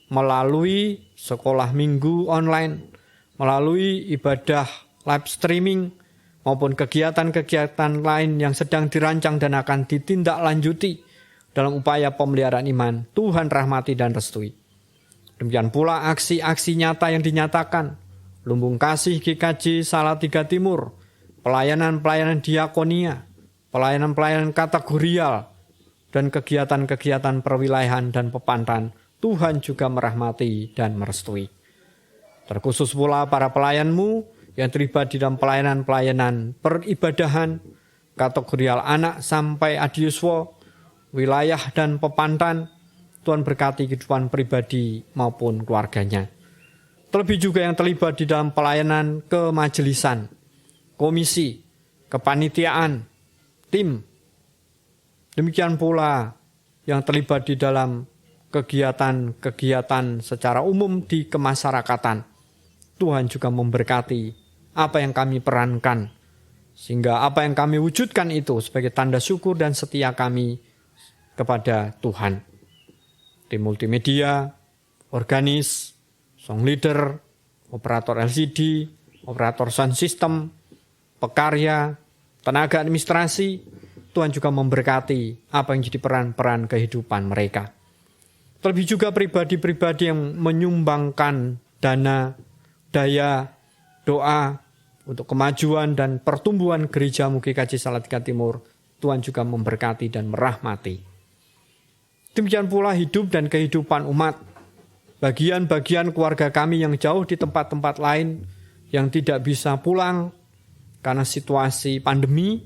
melalui sekolah minggu online, melalui ibadah live streaming, maupun kegiatan-kegiatan lain yang sedang dirancang dan akan ditindaklanjuti dalam upaya pemeliharaan iman, Tuhan rahmati dan restui. Demikian pula aksi-aksi nyata yang dinyatakan, Lumbung Kasih GKJ Salatiga Timur, pelayanan-pelayanan diakonia, pelayanan-pelayanan kategorial, dan kegiatan-kegiatan perwilayahan dan pepantan, Tuhan juga merahmati dan merestui. Terkhusus pula para pelayanmu yang terlibat di dalam pelayanan-pelayanan peribadahan, kategorial anak sampai adiuswa, wilayah dan pepantan, Tuhan berkati kehidupan pribadi maupun keluarganya. Terlebih juga yang terlibat di dalam pelayanan kemajelisan, komisi, kepanitiaan, tim. Demikian pula yang terlibat di dalam kegiatan-kegiatan secara umum di kemasyarakatan. Tuhan juga memberkati apa yang kami perankan, sehingga apa yang kami wujudkan itu sebagai tanda syukur dan setia kami kepada Tuhan. Tim multimedia, organis, song leader, operator LCD, operator sound system, pekarya, tenaga administrasi, Tuhan juga memberkati apa yang jadi peran-peran kehidupan mereka. Terlebih juga pribadi-pribadi yang menyumbangkan dana, daya, doa untuk kemajuan dan pertumbuhan gerejamu GKJ Salatiga Timur, Tuhan juga memberkati dan merahmati. Demikian pula hidup dan kehidupan umat, bagian-bagian keluarga kami yang jauh di tempat-tempat lain, yang tidak bisa pulang karena situasi pandemi,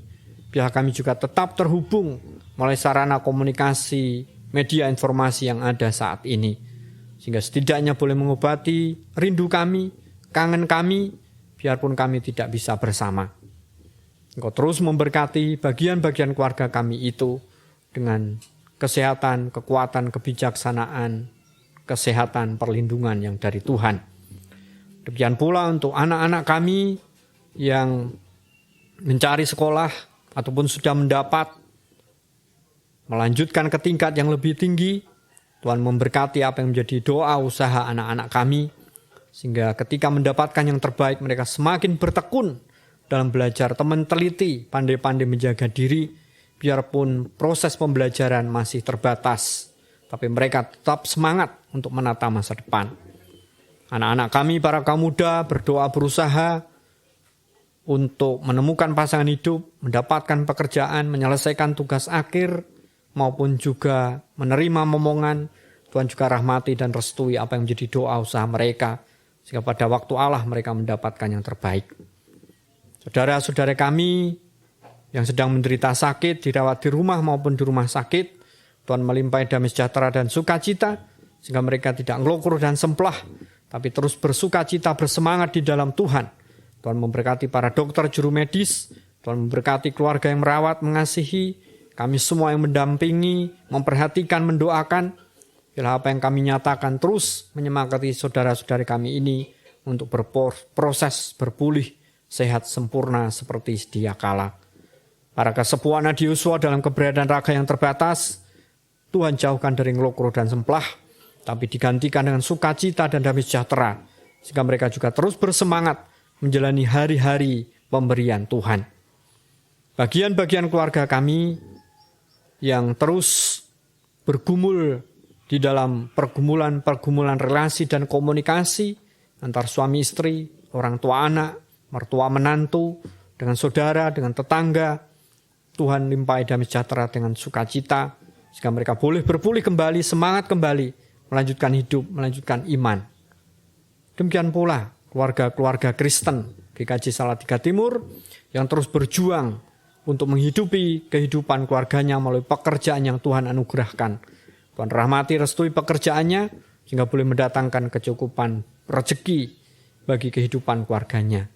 biar kami juga tetap terhubung melalui sarana komunikasi media informasi yang ada saat ini. Sehingga setidaknya boleh mengobati rindu kami, kangen kami, biarpun kami tidak bisa bersama. Engkau terus memberkati bagian-bagian keluarga kami itu dengan kesehatan, kekuatan, kebijaksanaan, kesehatan, perlindungan yang dari Tuhan. Demikian pula untuk anak-anak kami yang mencari sekolah ataupun sudah mendapat melanjutkan ke tingkat yang lebih tinggi, Tuhan memberkati apa yang menjadi doa usaha anak-anak kami, sehingga ketika mendapatkan yang terbaik mereka semakin bertekun dalam belajar, teman teliti, pandai-pandai menjaga diri, biarpun proses pembelajaran masih terbatas, tapi mereka tetap semangat untuk menata masa depan. Anak-anak kami, para kaum muda, berdoa berusaha untuk menemukan pasangan hidup, mendapatkan pekerjaan, menyelesaikan tugas akhir, maupun juga menerima momongan. Tuhan juga rahmati dan restui apa yang menjadi doa usaha mereka, sehingga pada waktu Allah mereka mendapatkan yang terbaik. Saudara-saudara kami yang sedang menderita sakit, dirawat di rumah maupun di rumah sakit, Tuhan melimpahi damai sejahtera dan sukacita, sehingga mereka tidak ngelokur dan semplah, tapi terus bersukacita, bersemangat di dalam Tuhan. Tuhan memberkati para dokter, juru medis, Tuhan memberkati keluarga yang merawat, mengasihi, kami semua yang mendampingi, memperhatikan, mendoakan. Bila apa yang kami nyatakan terus menyemangati saudara-saudari kami ini untuk berproses, berpulih, sehat, sempurna seperti sedia kala. Para kesepuhan adiuswa dalam keberadaan raga yang terbatas, Tuhan jauhkan dari ngelokro dan semplah, tapi digantikan dengan sukacita dan damai sejahtera, sehingga mereka juga terus bersemangat menjalani hari-hari pemberian Tuhan. Bagian-bagian keluarga kami yang terus bergumul di dalam pergumulan relasi dan komunikasi antar suami istri, orang tua anak, mertua menantu, dengan saudara, dengan tetangga, Tuhan limpahi damai sejahtera dengan sukacita, sehingga mereka boleh berpulih kembali, semangat kembali melanjutkan hidup, melanjutkan iman. Demikian pula keluarga-keluarga Kristen GKJ Salatiga Timur yang terus berjuang untuk menghidupi kehidupan keluarganya melalui pekerjaan yang Tuhan anugerahkan. Tuhan rahmati, restui pekerjaannya sehingga boleh mendatangkan kecukupan rezeki bagi kehidupan keluarganya.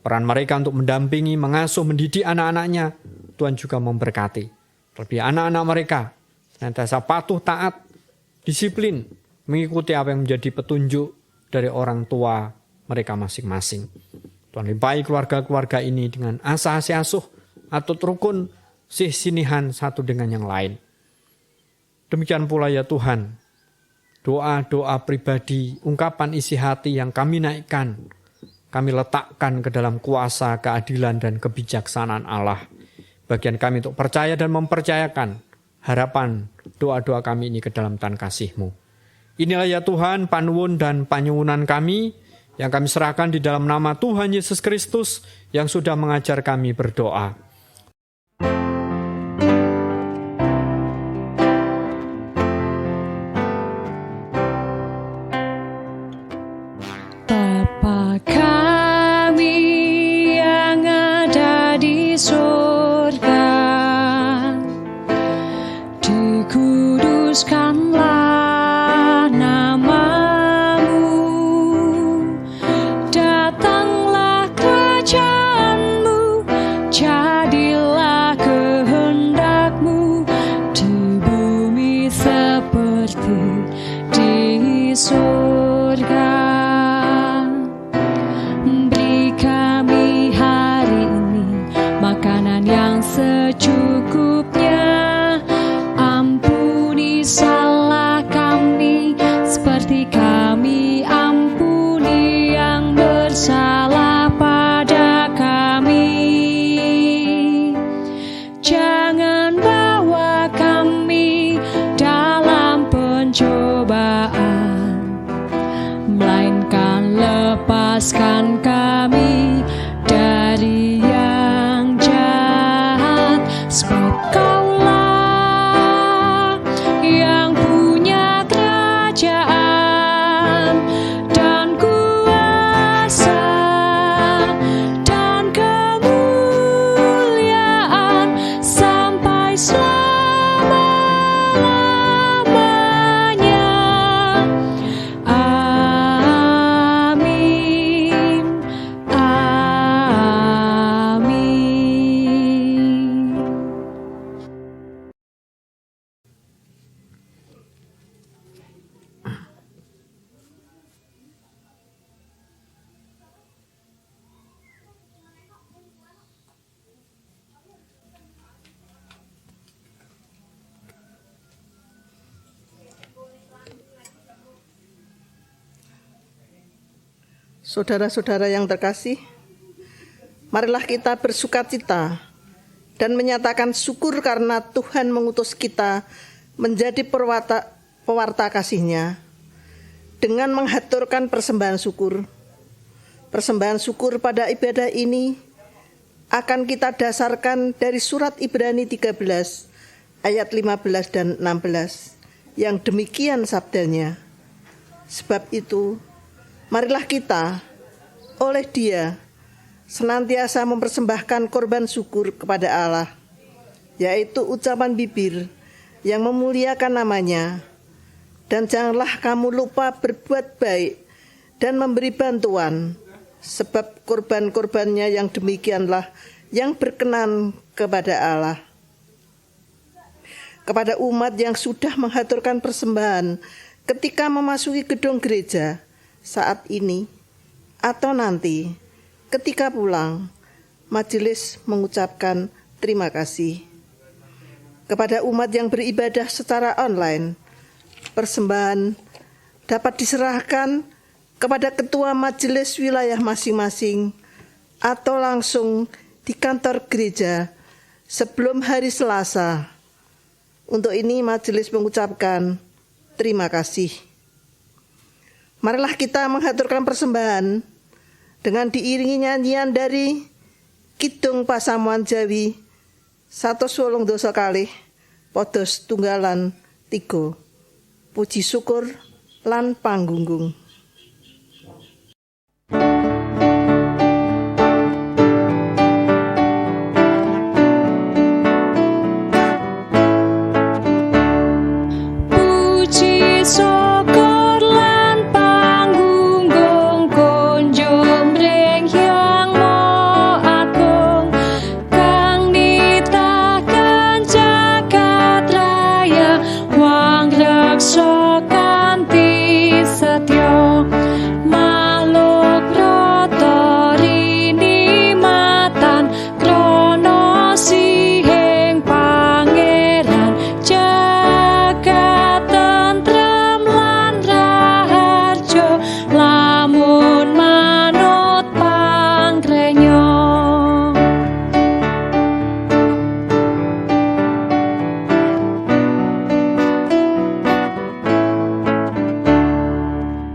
Peran mereka untuk mendampingi, mengasuh, mendidik anak-anaknya, Tuhan juga memberkati. Terlebih anak-anak mereka senantiasa patuh, taat, disiplin, mengikuti apa yang menjadi petunjuk dari orang tua mereka masing-masing. Tuhan limpahi keluarga-keluarga ini dengan asah-asih asuh atau rukun sih-sinihan satu dengan yang lain. Demikian pula ya Tuhan, doa-doa pribadi, ungkapan isi hati yang kami naikkan, kami letakkan ke dalam kuasa, keadilan, dan kebijaksanaan Allah. Bagian kami untuk percaya dan mempercayakan harapan doa-doa kami ini ke dalam tangan kasih-Mu. Inilah ya Tuhan panuwun dan panyuwunan kami yang kami serahkan di dalam nama Tuhan Yesus Kristus yang sudah mengajar kami berdoa. Bapa kami yang ada di surga, dikuduskanlah namamu, datanglah kerajaanmu, jadilah kehendakmu di bumi seperti di surga. Beri kami hari ini makanan yang secukupnya, ampuni salah kami seperti kami ampuni yang bersalah pada kami. Jangan bawa kami dalam pencobaan, melainkan lepaskan kami dari yang jahat, sebab Kaulah yang punya kerajaan dan kuasa dan kemuliaan sampai selama-lamanya. Amin. Amin. Saudara-saudara yang terkasih, marilah kita bersukacita dan menyatakan syukur karena Tuhan mengutus kita menjadi pewarta kasih-Nya dengan menghaturkan persembahan syukur. Persembahan syukur pada ibadah ini akan kita dasarkan dari surat Ibrani 13 ayat 15 dan 16 yang demikian sabdanya. Sebab itu, marilah kita oleh Dia senantiasa mempersembahkan korban syukur kepada Allah, yaitu ucapan bibir yang memuliakan nama-Nya. Dan janganlah kamu lupa berbuat baik dan memberi bantuan, sebab korban-korbannya yang demikianlah yang berkenan kepada Allah. Kepada umat yang sudah menghaturkan persembahan ketika memasuki gedung gereja saat ini atau nanti ketika pulang, majelis mengucapkan terima kasih. Kepada umat yang beribadah secara online, persembahan dapat diserahkan kepada ketua majelis wilayah masing-masing atau langsung di kantor gereja sebelum hari Selasa. Untuk ini majelis mengucapkan terima kasih. Marilah kita menghaturkan persembahan dengan diiringi nyanyian dari Kidung Pasamuan Jawi 180 kalih podos tunggalan 3. Puji syukur lan Pangunggung. Puji syukur lan pangunggung kunjung mring Hyang Maha Agung kang nitahkan jagat raya wangreksa kanthi setya makhluk rata rinimatan krana sihing pangeran jagat tentrem lan raharja lamun manut panggrenya.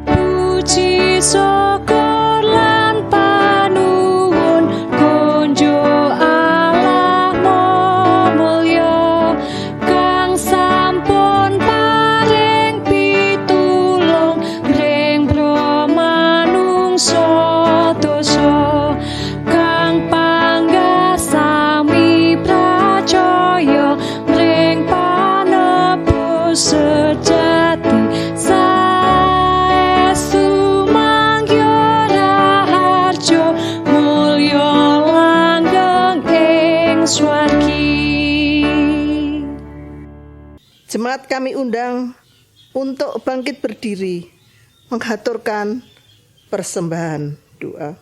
Puji syukur lan panuwun kunjung Allah Maha Mulya kang sampun paring pitulung mring manungsa dosa kang panggah sami pracaya mring panebus sejati saestu mangya raharja mulya langgeng ing swargi. Jemaat kami undang untuk bangkit berdiri, menghaturkan persembahan doa.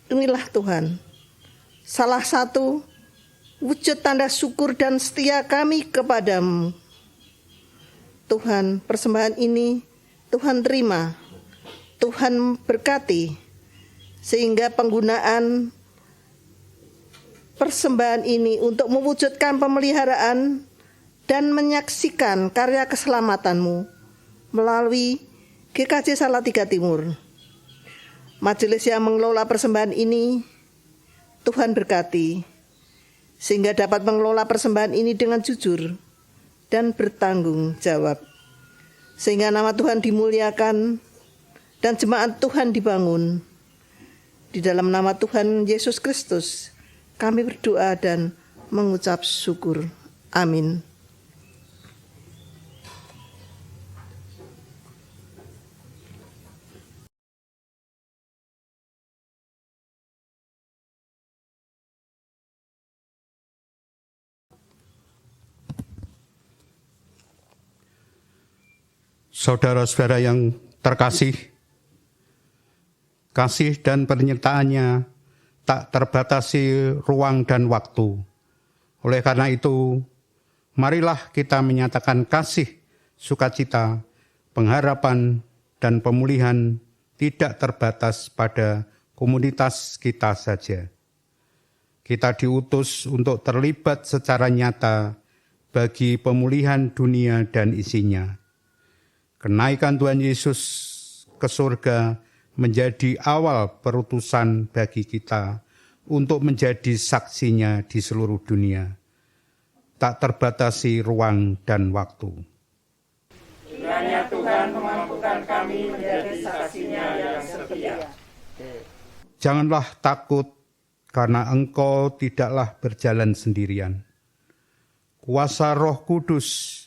Inilah Tuhan, salah satu wujud tanda syukur dan setia kami kepadamu. Tuhan, persembahan ini Tuhan terima, Tuhan berkati, sehingga penggunaan persembahan ini untuk mewujudkan pemeliharaan dan menyaksikan karya keselamatanmu melalui GKJ Salatiga Timur. Majelis yang mengelola persembahan ini, Tuhan berkati, sehingga dapat mengelola persembahan ini dengan jujur dan bertanggung jawab, sehingga nama Tuhan dimuliakan dan jemaat Tuhan dibangun. Di dalam nama Tuhan Yesus Kristus, kami berdoa dan mengucap syukur. Amin. Saudara-saudara yang terkasih, kasih dan penyertaannya tak terbatasi ruang dan waktu. Oleh karena itu, marilah kita menyatakan kasih, sukacita, pengharapan, dan pemulihan tidak terbatas pada komunitas kita saja. Kita diutus untuk terlibat secara nyata bagi pemulihan dunia dan isinya. Kenaikan Tuhan Yesus ke surga menjadi awal perutusan bagi kita untuk menjadi saksinya di seluruh dunia. Tak terbatasi ruang dan waktu. Kiranya Tuhan memampukan kami menjadi saksinya yang setia. Janganlah takut, karena engkau tidaklah berjalan sendirian. Kuasa Roh Kudus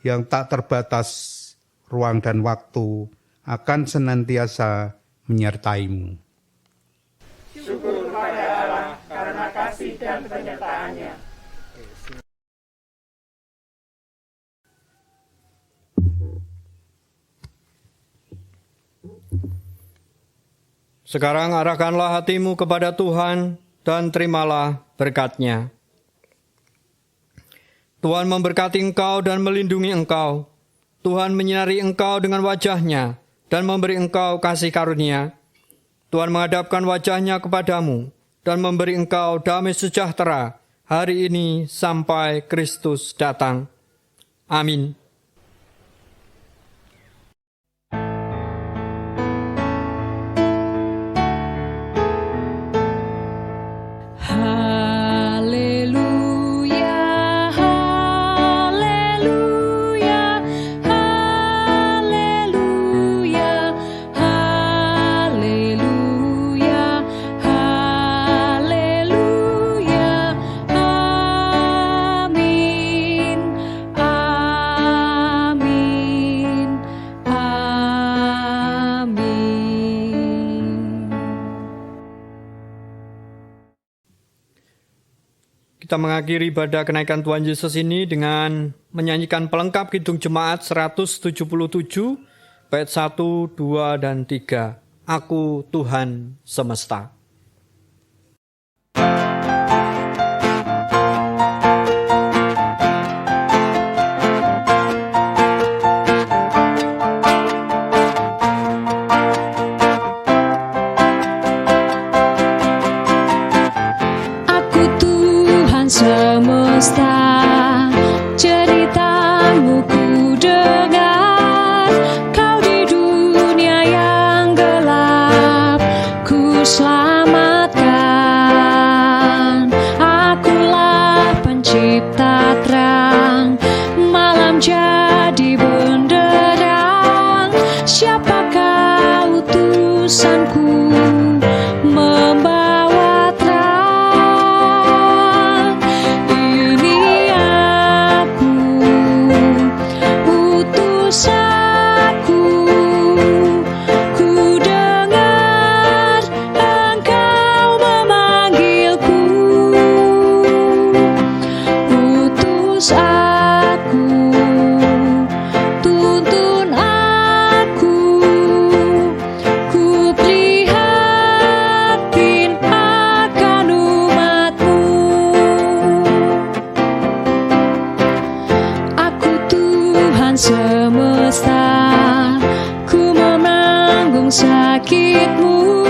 yang tak terbatas ruang dan waktu akan senantiasa menyertaimu. Syukur kepada Allah karena kasih dan penyertaannya. Sekarang arahkanlah hatimu kepada Tuhan dan terimalah berkat-Nya. Tuhan memberkati engkau dan melindungi engkau. Tuhan menyinari engkau dengan wajah-Nya dan memberi engkau kasih karunia. Tuhan menghadapkan wajah-Nya kepadamu dan memberi engkau damai sejahtera hari ini sampai Kristus datang. Amin. Haleluya, haleluya, kita mengakhiri ibadah kenaikan Tuhan Yesus ini dengan menyanyikan pelengkap Kidung Jemaat 177, bait 1, 2, dan 3. Aku Tuhan semesta. Semesta, ceritamu ku dengar, kau di dunia yang gelap ku selamatkan. Akulah pencipta terang, malam jadi benderang. Siapakah utusanku membawa terang? Semesta, ku menanggung sakitmu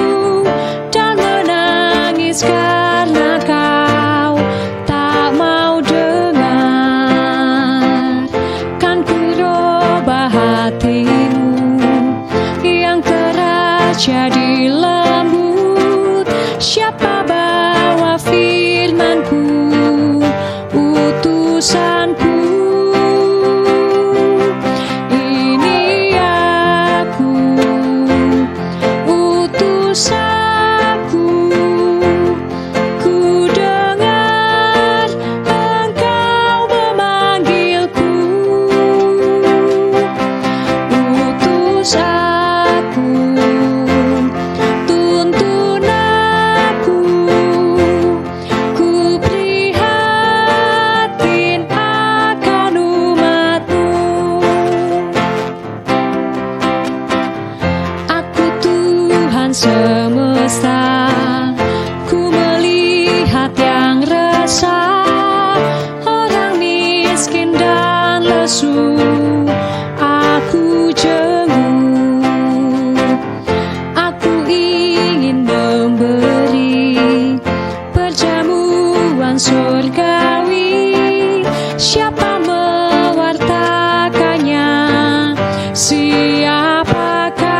dan menangis karena kau tak mau dengar. Kan ku robah hatimu yang keras jadi lembut. Siapa bawa firmanku, utusanku? Semesta, ku melihat yang resah, orang miskin dan lesu, aku jenguk. Aku ingin memberi perjamuan surgawi. Siapa mewartakannya? Siapakah?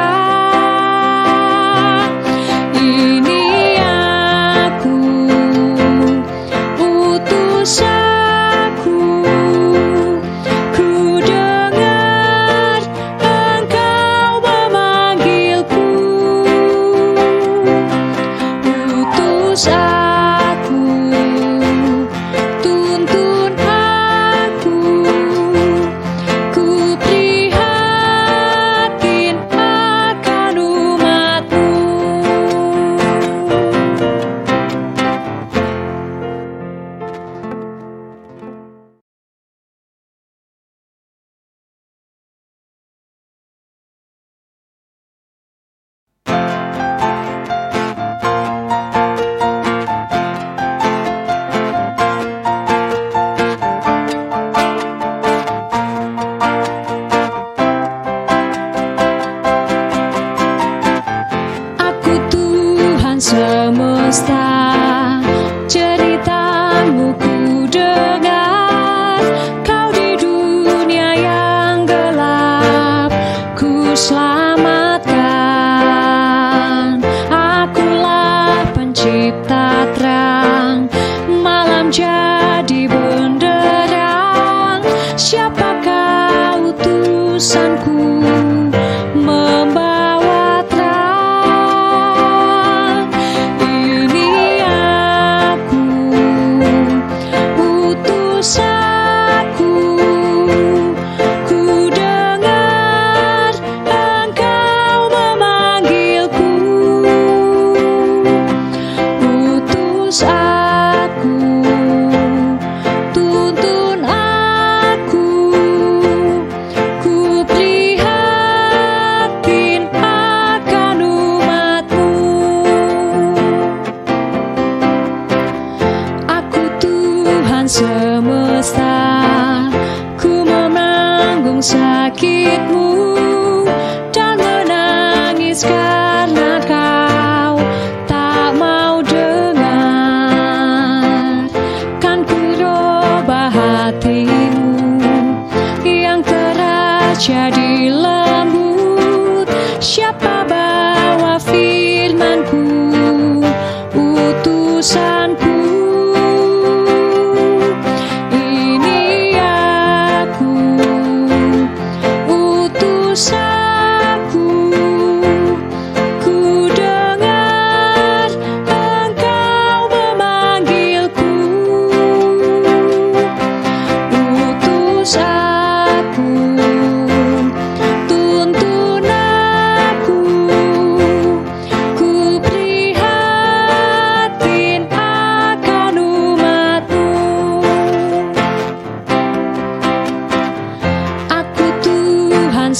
Semesta, ceritamu ku dengar, kau di dunia yang gelap ku selamatkan. Akulah pencipta terang, malam jadi benderang. Siapakah utusanku membawa terang? Ini aku, utusanku. Ku dengar Engkau memanggilku, utus aku. sakitmu dan menangis karena kau tak mau dengar. Kan ku ubah hatimu yang keras jadi lembut. Siapa bawa firman-Ku, utusan-Ku. Ini aku, utus aku. Ku dengar Engkau memanggilku. Utus aku, tuntun aku. Ku prihatin akan umat-Mu. Aku Tuhan